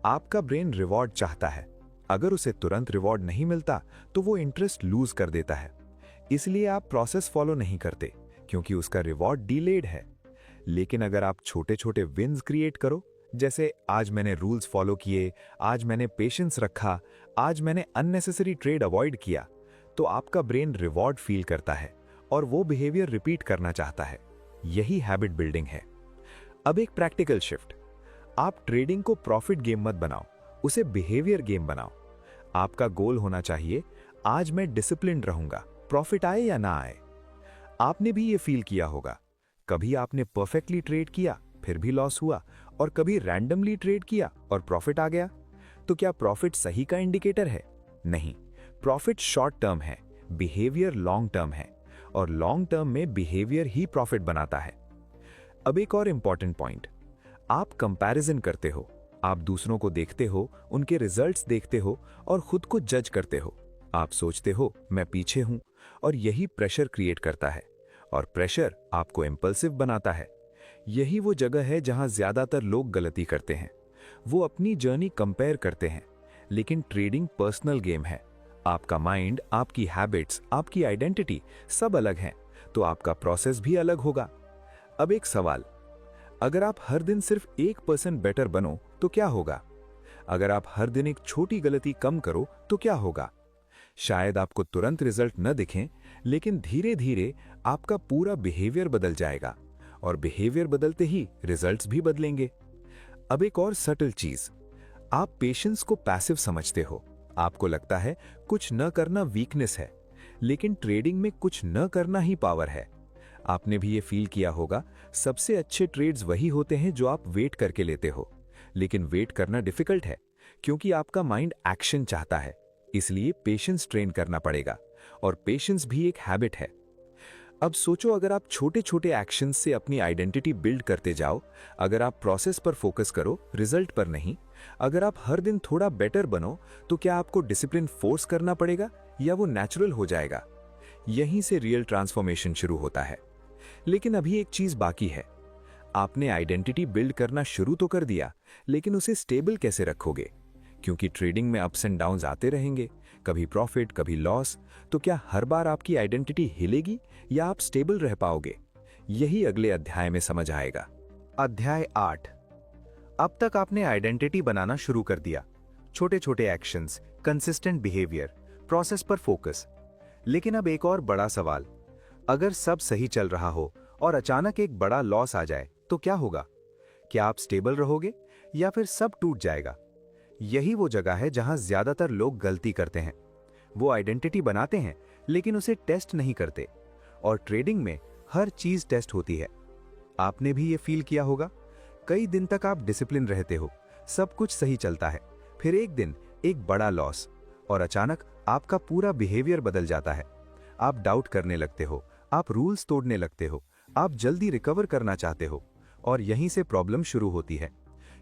आपका ब्रेन रिवॉर्ड चाहता है। अगर उसे तुरंत रिवॉर्ड नहीं मिलता तो वो इंटरेस्ट लूज कर देता है। इसलिए आप प्रोसेस फॉलो नहीं करते क्योंकि उसका रिवॉर्ड डिलेड है। लेकिन अगर आप छोटे छोटे विन्स क्रिएट करो, जैसे आज मैंने रूल्स फॉलो किए, आज मैंने पेशेंस रखा, आज मैंने अननेसेसरी ट्रेड अवॉइड किया, तो आपका ब्रेन रिवॉर्ड फील करता है और वो बिहेवियर रिपीट करना चाहता है। यही हैबिट बिल्डिंग है। अब एक प्रैक्टिकल शिफ्ट, आप ट्रेडिंग को प्रॉफिट गेम मत बनाओ, उसे बिहेवियर गेम बनाओ। आपका गोल होना चाहिए, आज मैं डिसिप्लिन्ड रहूंगा, प्रॉफिट आए या ना आए। आपने भी ये फील किया होगा, कभी आपने परफेक्टली ट्रेड किया फिर भी लॉस हुआ, और कभी रैंडमली ट्रेड किया और प्रॉफिट आ गया। तो क्या प्रॉफिट सही का इंडिकेटर है? नहीं, प्रॉफिट शॉर्ट टर्म है, बिहेवियर लॉन्ग टर्म है, और लॉन्ग टर्म में बिहेवियर ही प्रॉफिट बनाता है। अब एक और इंपॉर्टेंट पॉइंट, आप कंपैरिजन करते हो, आप दूसरों को देखते हो, उनके रिजल्ट्स देखते हो और खुद को जज करते हो। आप सोचते हो मैं पीछे हूं, और यही प्रेशर क्रिएट करता है, और प्रेशर आपको इंपल्सिव बनाता है। यही वो जगह है जहां ज्यादातर लोग गलती करते हैं। वो अपनी जर्नी कंपेयर करते हैं, लेकिन ट्रेडिंग पर्सनल गेम है। आपका माइंड, आपकी हैबिट्स, आपकी आइडेंटिटी सब अलग हैं, तो आपका प्रोसेस भी अलग होगा। अब एक सवाल, अगर आप हर दिन सिर्फ 1% बेटर बनो तो क्या होगा? अगर आप हर दिन एक छोटी गलती कम करो तो क्या होगा? शायद आपको तुरंत रिजल्ट न दिखें, लेकिन धीरे धीरे आपका पूरा बिहेवियर बदल जाएगा, और बिहेवियर बदलते ही रिजल्ट्स भी बदलेंगे। अब एक और सटल चीज, आप पेशेंस को पैसिव समझते हो। आपको लगता है कुछ न करना वीकनेस है, लेकिन ट्रेडिंग में कुछ न करना ही पावर है। आपने भी ये फील किया होगा, सबसे अच्छे ट्रेड्स वही होते हैं जो आप वेट करके लेते हो। लेकिन वेट करना डिफिकल्ट है क्योंकि आपका माइंड एक्शन चाहता है, इसलिए पेशेंस ट्रेन करना पड़ेगा, और पेशेंस भी एक हैबिट है। अब सोचो, अगर आप छोटे छोटे एक्शंस से अपनी आइडेंटिटी बिल्ड करते जाओ, अगर आप प्रोसेस पर फोकस करो, रिजल्ट पर नहीं, अगर आप हर दिन थोड़ा बेटर बनो, तो क्या आपको डिसिप्लिन फोर्स करना पड़ेगा या वो नेचुरल हो जाएगा? यहीं से रियल ट्रांसफॉर्मेशन शुरू होता है। लेकिन अभी एक चीज बाकी है। आपने आइडेंटिटी बिल्ड करना शुरू तो कर दिया, लेकिन उसे स्टेबल कैसे रखोगे? क्योंकि ट्रेडिंग में अप्स एंड डाउन्स आते रहेंगे, कभी प्रॉफिट कभी लॉस। तो क्या हर बार आपकी आइडेंटिटी हिलेगी या आप स्टेबल रह पाओगे? यही अगले अध्याय में समझ आएगा। अध्याय 8। अब तक आपने आइडेंटिटी बनाना शुरू कर दिया, छोटे छोटे एक्शंस, कंसिस्टेंट बिहेवियर, प्रोसेस पर फोकस। लेकिन अब एक और बड़ा सवाल, अगर सब सही चल रहा हो और अचानक एक बड़ा लॉस आ जाए तो क्या होगा? क्या आप स्टेबल रहोगे या फिर सब टूट जाएगा? यही वो जगह है जहां ज्यादातर लोग गलती करते हैं। वो आइडेंटिटी बनाते हैं लेकिन उसे टेस्ट नहीं करते, और ट्रेडिंग में हर चीज टेस्ट होती है। आपने भी ये फील किया होगा, कई दिन तक आप डिसिप्लिन रहते हो, सब कुछ सही चलता है, फिर एक दिन एक बड़ा लॉस, और अचानक आपका पूरा बिहेवियर बदल जाता है। आप डाउट करने लगते हो, आप रूल्स तोड़ने लगते हो, आप जल्दी रिकवर करना चाहते हो, और यहीं से प्रॉब्लम शुरू होती है।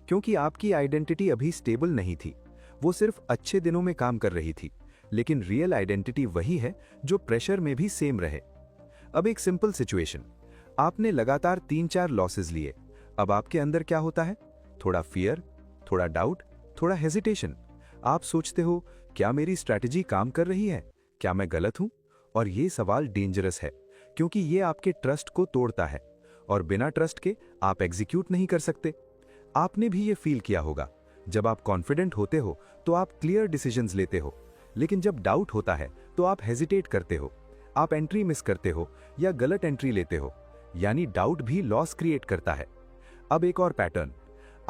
क्योंकि आपकी आइडेंटिटी अभी स्टेबल नहीं थी, वो सिर्फ अच्छे दिनों में काम कर रही थी। लेकिन रियल आइडेंटिटी वही है जो प्रेशर में भी सेम रहे। अब एक सिंपल सिचुएशन, आपने लगातार 3-4 लॉसेस लिए। अब आपके अंदर क्या होता है? थोड़ा फियर, थोड़ा डाउट, थोड़ा हेजिटेशन। आप सोचते हो, क्या मेरी स्ट्रैटेजी काम कर रही है? क्या मैं गलत हूं? और ये सवाल डेंजरस है, क्योंकि ये आपके ट्रस्ट को तोड़ता है, और बिना ट्रस्ट के आप एग्जीक्यूट नहीं कर सकते। आपने भी ये फील किया होगा, जब आप कॉन्फिडेंट होते हो तो आप क्लियर डिसीजंस लेते हो, लेकिन जब डाउट होता है तो आप हेजिटेट करते हो, आप एंट्री मिस करते हो या गलत एंट्री लेते हो। यानी डाउट भी लॉस क्रिएट करता है। अब एक और पैटर्न,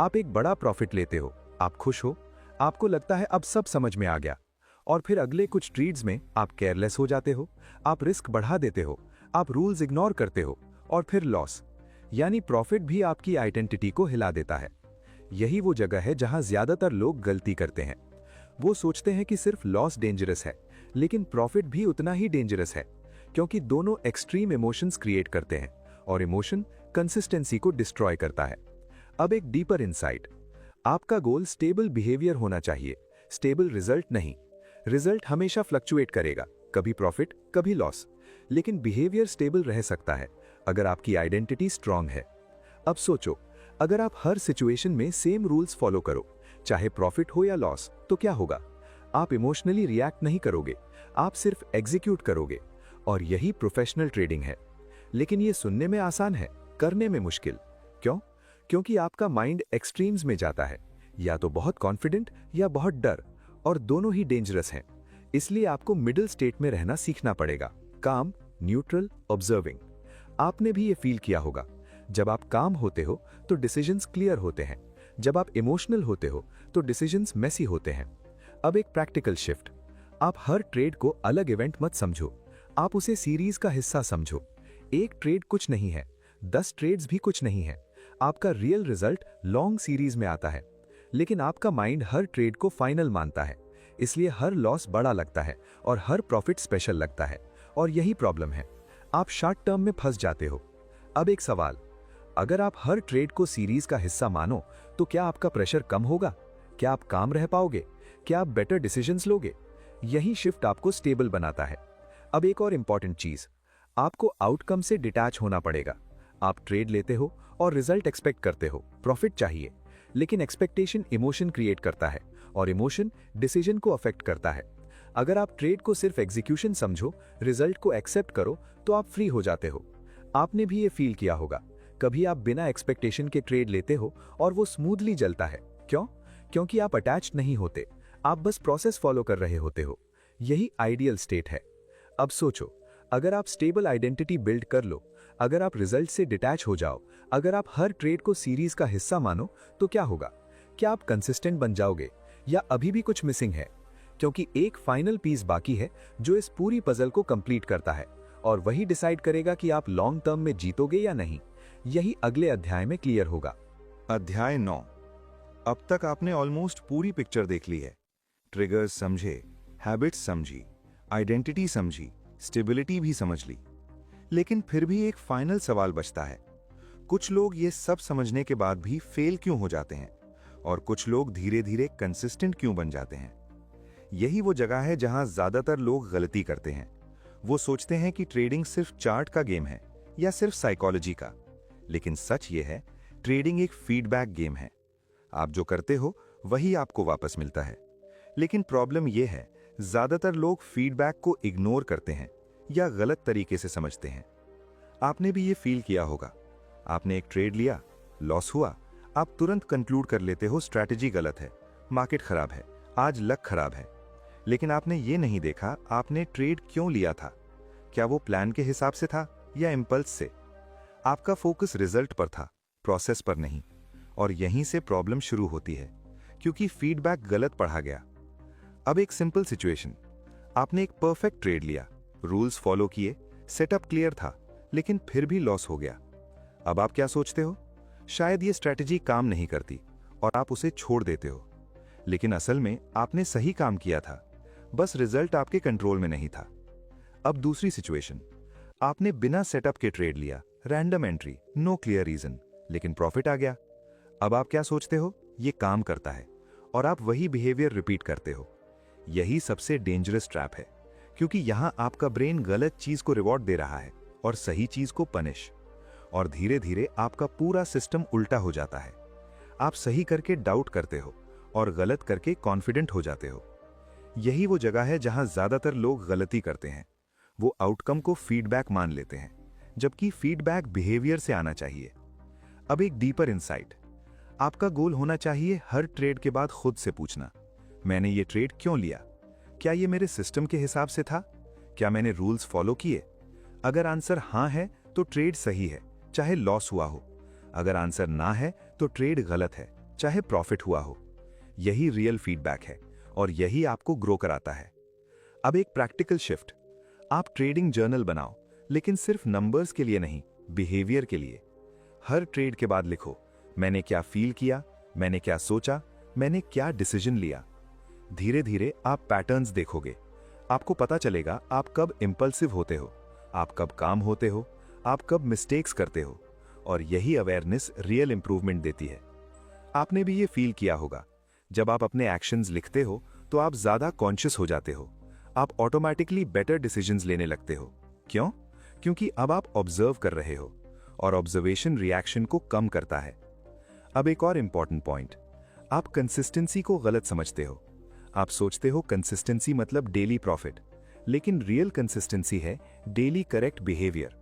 आप एक बड़ा प्रॉफिट लेते हो, आप खुश हो, आपको लगता है अब सब समझ में आ गया, और फिर अगले कुछ ट्रेड्स में आप केयरलेस हो जाते हो, आप रिस्क बढ़ा देते हो, आप रूल्स इग्नोर करते हो, और फिर लॉस। यानी प्रॉफिट भी आपकी आइडेंटिटी को हिला देता है। यही वो जगह है जहां ज्यादातर लोग गलती करते हैं। वो सोचते हैं कि सिर्फ लॉस डेंजरस है, लेकिन प्रॉफिट भी उतना ही डेंजरस है, क्योंकि दोनों एक्सट्रीम इमोशंस क्रिएट करते हैं, और इमोशन कंसिस्टेंसी को डिस्ट्रॉय करता है। अब एक डीपर इनसाइट। आपका गोल स्टेबल बिहेवियर होना चाहिए, स्टेबल रिजल्ट नहीं। रिजल्ट हमेशा फ्लक्चुएट करेगा, कभी प्रॉफिट कभी लॉस, लेकिन बिहेवियर स्टेबल रह सकता है अगर आपकी आइडेंटिटी स्ट्रांग है। अब सोचो, अगर आप हर सिचुएशन में सेम रूल्स फॉलो करो, चाहे प्रॉफिट हो या लॉस, तो क्या होगा? आप इमोशनली रिएक्ट नहीं करोगे, आप सिर्फ एग्जीक्यूट करोगे। और यही प्रोफेशनल ट्रेडिंग है। लेकिन ये सुनने में आसान है, करने में मुश्किल। क्यों? क्योंकि आपका माइंड एक्सट्रीम्स में जाता है, या तो बहुत कॉन्फिडेंट या बहुत डर, और दोनों ही डेंजरस हैं। इसलिए आपको मिडिल स्टेट में रहना सीखना पड़ेगा, काम, न्यूट्रल, ऑब्जर्विंग। आपने भी ये फील किया होगा, जब आप काम होते हो तो डिसीजंस क्लियर होते हैं, जब आप इमोशनल होते हो तो डिसीजंस मेसी होते हैं। अब एक प्रैक्टिकल शिफ्ट। आप हर ट्रेड को अलग इवेंट मत समझो, आप उसे सीरीज का हिस्सा समझो। एक ट्रेड कुछ नहीं है, 10 ट्रेड्स भी कुछ नहीं है। आपका रियल रिजल्ट लॉन्ग सीरीज में आता है, लेकिन आपका माइंड हर ट्रेड को फाइनल मानता है। इसलिए हर लॉस बड़ा लगता है और हर प्रॉफिट स्पेशल लगता है। और यही प्रॉब्लम है, आप शॉर्ट टर्म में फंस जाते हो। अब एक सवाल, अगर आप हर ट्रेड को सीरीज का हिस्सा मानो, तो क्या आपका प्रेशर कम होगा? क्या आप काम रह पाओगे? क्या आप बेटर डिसीजंस लोगे? यही शिफ्ट आपको स्टेबल बनाता है। अब एक और इंपॉर्टेंट चीज, आपको आउटकम से डिटैच होना पड़ेगा। आप ट्रेड लेते हो और रिजल्ट एक्सपेक्ट करते हो, प्रॉफिट चाहिए, लेकिन एक्सपेक्टेशन इमोशन क्रिएट करता है, और इमोशन डिसीजन को अफेक्ट करता है। अगर आप ट्रेड को सिर्फ एग्जीक्यूशन समझो, रिजल्ट को एक्सेप्ट करो, तो आप फ्री हो जाते हो। आपने भी ये फील किया होगा, कभी आप बिना एक्सपेक्टेशन के ट्रेड लेते हो और वो स्मूथली चलता है। क्यों? क्योंकि आप अटैच्ड नहीं होते, आप बस प्रोसेस फॉलो कर रहे होते हो। यही आइडियल स्टेट है। अब सोचो, अगर आप स्टेबल आइडेंटिटी बिल्ड कर लो, अगर आप रिजल्ट से डिटैच हो जाओ, अगर आप हर ट्रेड को सीरीज का हिस्सा मानो, तो क्या होगा? क्या आप कंसिस्टेंट बन जाओगे, या अभी भी कुछ मिसिंग है? क्योंकि एक फाइनल पीस बाकी है जो इस पूरी पजल को कंप्लीट करता है, और वही डिसाइड करेगा कि आप लॉन्ग टर्म में जीतोगे या नहीं। यही अगले अध्याय में क्लियर होगा। अध्याय 9। अब तक आपने ऑलमोस्ट पूरी पिक्चर देख ली है। ट्रिगर्स समझे, हैबिट्स समझी, आइडेंटिटी समझी, स्टेबिलिटी भी समझ ली। लेकिन फिर भी एक फाइनल सवाल बचता है, कुछ लोग ये सब समझने के बाद भी फेल क्यों हो जाते हैं, और कुछ लोग धीरे धीरे कंसिस्टेंट क्यों बन जाते हैं? यही वो जगह है जहां ज्यादातर लोग गलती करते हैं। वो सोचते हैं कि ट्रेडिंग सिर्फ चार्ट का गेम है या सिर्फ साइकोलॉजी का, लेकिन सच ये है, ट्रेडिंग एक फीडबैक गेम है। आप जो करते हो वही आपको वापस मिलता है। लेकिन प्रॉब्लम यह है, ज्यादातर लोग फीडबैक को इग्नोर करते हैं या गलत तरीके से समझते हैं। आपने भी ये फील किया होगा, आपने एक ट्रेड लिया, लॉस हुआ, आप तुरंत कंक्लूड कर लेते हो स्ट्रैटेजी गलत है, मार्केट खराब है, आज लक खराब है। लेकिन आपने ये नहीं देखा आपने ट्रेड क्यों लिया था। क्या वो प्लान के हिसाब से था या इंपल्स से? आपका फोकस रिजल्ट पर था, प्रोसेस पर नहीं। और यहीं से प्रॉब्लम शुरू होती है, क्योंकि फीडबैक गलत पढ़ा गया। अब एक सिंपल सिचुएशन, आपने एक परफेक्ट ट्रेड लिया, रूल्स फॉलो किए, सेटअप क्लियर था, लेकिन फिर भी लॉस हो गया। अब आप क्या सोचते हो? शायद ये स्ट्रैटेजी काम नहीं करती और आप उसे छोड़ देते हो। लेकिन असल में आपने सही काम किया था, बस रिजल्ट आपके कंट्रोल में नहीं था। अब दूसरी सिचुएशन, आपने बिना सेटअप के ट्रेड लिया, random entry, no clear reason, लेकिन प्रॉफिट आ गया। अब आप क्या सोचते हो? ये काम करता है, और आप वही बिहेवियर रिपीट करते हो। यही सबसे डेंजरस ट्रैप है, क्योंकि यहां आपका ब्रेन गलत चीज को रिवॉर्ड दे रहा है और सही चीज को पनिश, और धीरे धीरे आपका पूरा सिस्टम उल्टा हो जाता है। आप सही करके डाउट करते हो और गलत करके कॉन्फिडेंट हो जाते हो। यही वो जगह है जहां ज्यादातर लोग गलती करते हैं। वो आउटकम को फीडबैक मान लेते हैं, जबकि फीडबैक बिहेवियर से आना चाहिए। अब एक डीपर इनसाइट, आपका गोल होना चाहिए हर ट्रेड के बाद खुद से पूछना, मैंने ये ट्रेड क्यों लिया? क्या ये मेरे सिस्टम के हिसाब से था? क्या मैंने रूल्स फॉलो किए? अगर आंसर हां है तो ट्रेड सही है, चाहे लॉस हुआ हो। अगर आंसर ना है तो ट्रेड गलत है, चाहे प्रॉफिट हुआ हो। यही रियल फीडबैक है और यही आपको ग्रो कराता है। अब एक प्रैक्टिकल शिफ्ट, आप ट्रेडिंग जर्नल बनाओ, लेकिन सिर्फ नंबर्स के लिए नहीं, बिहेवियर के लिए। हर ट्रेड के बाद लिखो, मैंने क्या फील किया, मैंने क्या सोचा, मैंने क्या डिसीजन लिया। धीरे धीरे आप पैटर्न्स देखोगे। आपको पता चलेगा आप कब इंपल्सिव होते हो, आप कब काम होते हो, आप कब मिस्टेक्स करते हो। और यही अवेयरनेस रियल इंप्रूवमेंट देती है। आपने भी ये फील किया होगा, जब आप अपने एक्शंस लिखते हो तो आप ज्यादा कॉन्शियस हो जाते हो। आप ऑटोमेटिकली बेटर डिसीजंस लेने लगते हो। क्यों? क्योंकि अब आप ऑब्जर्व कर रहे हो और ऑब्जर्वेशन रिएक्शन को कम करता है। अब एक और इंपॉर्टेंट पॉइंट, आप कंसिस्टेंसी को गलत समझते हो। आप सोचते हो कंसिस्टेंसी मतलब डेली प्रॉफिट, लेकिन रियल कंसिस्टेंसी है daily correct behaviour.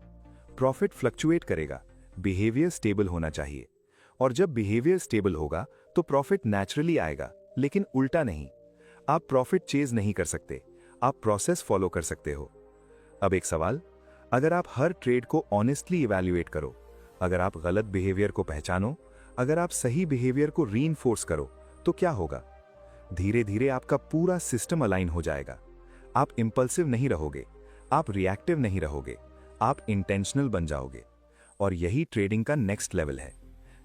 Profit fluctuate करेगा, बिहेवियर स्टेबल होना चाहिए। और जब बिहेवियर स्टेबल होगा तो प्रॉफिट नेचुरली आएगा, लेकिन उल्टा नहीं। आप प्रॉफिट चेज नहीं कर सकते, आप प्रोसेस फॉलो कर सकते हो। अब एक सवाल, अगर आप हर ट्रेड को ऑनेस्टली इवैल्यूएट करो, अगर आप गलत बिहेवियर को पहचानो, अगर आप सही बिहेवियर को रीइंफोर्स करो, तो क्या होगा? धीरे धीरे आपका पूरा सिस्टम अलाइन हो जाएगा। आप इंपल्सिव नहीं रहोगे, आप रिएक्टिव नहीं रहोगे, आप इंटेंशनल बन जाओगे। और यही ट्रेडिंग का नेक्स्ट लेवल है।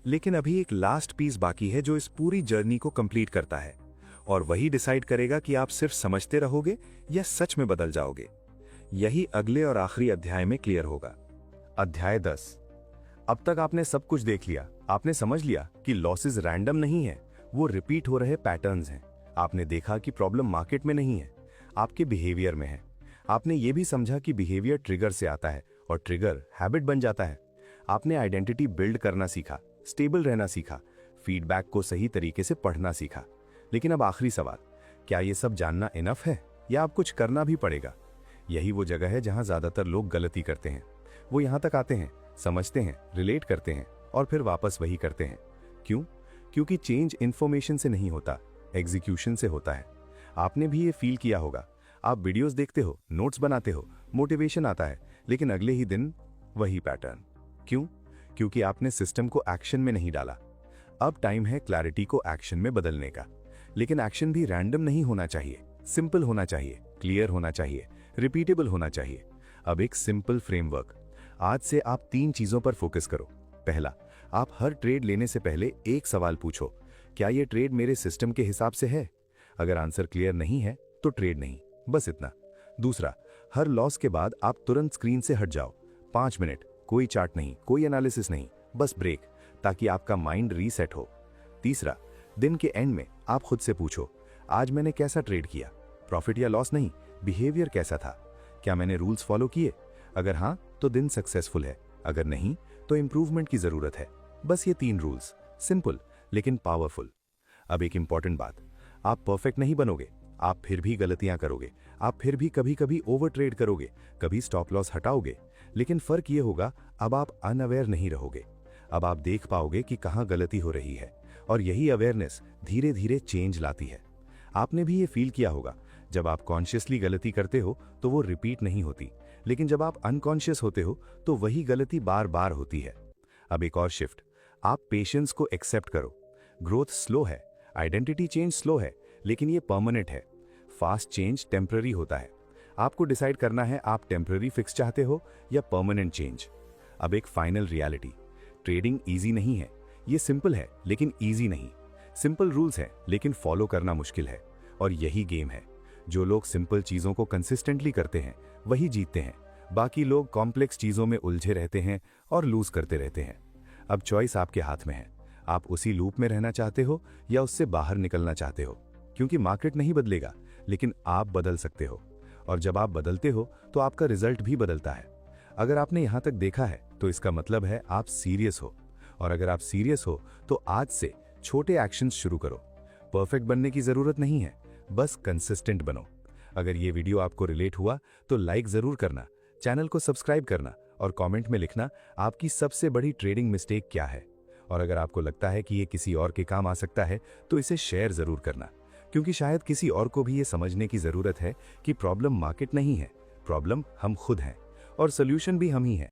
लेकिन अभी एक लास्ट पीस बाकी है जो इस पूरी जर्नी को कंप्लीट करता है, और वही डिसाइड करेगा कि आप सिर्फ समझते रहोगे या सच में बदल जाओगे। यही अगले और आखिरी अध्याय में क्लियर होगा। अध्याय 10। अब तक आपने सब कुछ देख लिया। आपने समझ लिया कि लॉसेस रैंडम नहीं है, वो रिपीट हो रहे पैटर्न्स हैं। आपने देखा कि प्रॉब्लम मार्केट में नहीं है, आपके बिहेवियर में है। आपने ये भी समझा कि बिहेवियर ट्रिगर से आता है और ट्रिगर हैबिट बन जाता है। आपने आइडेंटिटी बिल्ड करना सीखा, स्टेबल रहना सीखा, फीडबैक को सही तरीके से पढ़ना सीखा। लेकिन अब आखिरी सवाल, क्या ये सब जानना इनफ है या अब कुछ करना भी पड़ेगा? यही वो जगह है जहां ज्यादातर लोग गलती करते हैं। वो यहां तक आते हैं, समझते हैं, रिलेट करते हैं और फिर वापस वही करते हैं। क्यों? क्योंकि चेंज इंफॉर्मेशन से नहीं होता, एग्जीक्यूशन से होता है। आपने भी ये फील किया होगा। आप वीडियोस देखते हो, नोट्स बनाते हो, मोटिवेशन आता है, लेकिन अगले ही दिन वही पैटर्न। क्यों? क्योंकि आपने सिस्टम को एक्शन में नहीं डाला। अब टाइम है क्लैरिटी को एक्शन में बदलने का। लेकिन एक्शन भी रैंडम नहीं होना चाहिए, सिंपल होना चाहिए, क्लियर होना चाहिए, रिपीटेबल होना चाहिए। अब एक सिंपल फ्रेमवर्क। आज से आप 3 चीजों पर फोकस करो। पहला, आप हर ट्रेड लेने से पहले एक सवाल पूछो, क्या यह ट्रेड मेरे सिस्टम के हिसाब से है? अगर आंसर क्लियर नहीं है तो ट्रेड नहीं, बस इतना। दूसरा, हर लॉस के बाद आप तुरंत स्क्रीन से हट जाओ। 5 मिनट, कोई चार्ट नहीं, कोई एनालिसिस नहीं, बस ब्रेक, ताकि आपका माइंड रीसेट हो। तीसरा, दिन के एंड में आप खुद से पूछो, आज मैंने कैसा ट्रेड किया? प्रॉफिट या लॉस नहीं, बिहेवियर कैसा था? क्या मैंने रूल्स फॉलो किए? अगर हाँ तो दिन सक्सेसफुल है, अगर नहीं तो इंप्रूवमेंट की जरूरत है। बस ये 3 रूल्स, सिंपल लेकिन पावरफुल। अब एक इंपॉर्टेंट बात, आप परफेक्ट नहीं बनोगे, आप फिर भी गलतियां करोगे, आप फिर भी कभी कभी ओवर ट्रेड करोगे, कभी स्टॉप लॉस हटाओगे। लेकिन फर्क ये होगा, अब आप अनअवेयर नहीं रहोगे। अब आप देख पाओगे कि कहां गलती हो रही है, और यही अवेयरनेस धीरे धीरे चेंज लाती है। आपने भी ये फील किया होगा, जब आप कॉन्शियसली गलती करते हो तो वो रिपीट नहीं होती, लेकिन जब आप अनकॉन्शियस होते हो तो वही गलती बार बार होती है। अब एक और शिफ्ट, आप पेशेंस को एक्सेप्ट करो। ग्रोथ स्लो है, आइडेंटिटी चेंज स्लो है, लेकिन ये परमानेंट है। फास्ट चेंज टेम्पररी होता है। आपको डिसाइड करना है, आप टेम्पररी फिक्स चाहते हो या परमानेंट चेंज। अब एक फाइनल रियलिटी, ट्रेडिंग इजी नहीं है, ये सिंपल है लेकिन इजी नहीं। सिंपल रूल्स हैं लेकिन फॉलो करना मुश्किल है, और यही गेम है। जो लोग सिंपल चीजों को कंसिस्टेंटली करते हैं वही जीतते हैं। बाकी लोग कॉम्प्लेक्स चीजों में उलझे रहते हैं और लूज करते रहते हैं। अब चॉइस आपके हाथ में है, आप उसी लूप में रहना चाहते हो या उससे बाहर निकलना चाहते हो। क्योंकि मार्केट नहीं बदलेगा, लेकिन आप बदल सकते हो, और जब आप बदलते हो तो आपका रिजल्ट भी बदलता है। अगर आपने यहां तक देखा है तो इसका मतलब है आप सीरियस हो, और अगर आप सीरियस हो तो आज से छोटे एक्शंस शुरू करो। परफेक्ट बनने की जरूरत नहीं है, बस कंसिस्टेंट बनो। अगर ये वीडियो आपको रिलेट हुआ तो लाइक जरूर करना, चैनल को सब्सक्राइब करना और कमेंट में लिखना आपकी सबसे बड़ी ट्रेडिंग मिस्टेक क्या है। और अगर आपको लगता है कि ये किसी और के काम आ सकता है तो इसे शेयर जरूर करना, क्योंकि शायद किसी और को भी ये समझने की जरूरत है कि प्रॉब्लम मार्केट नहीं है, प्रॉब्लम हम खुद हैं और सोल्यूशन भी हम ही हैं।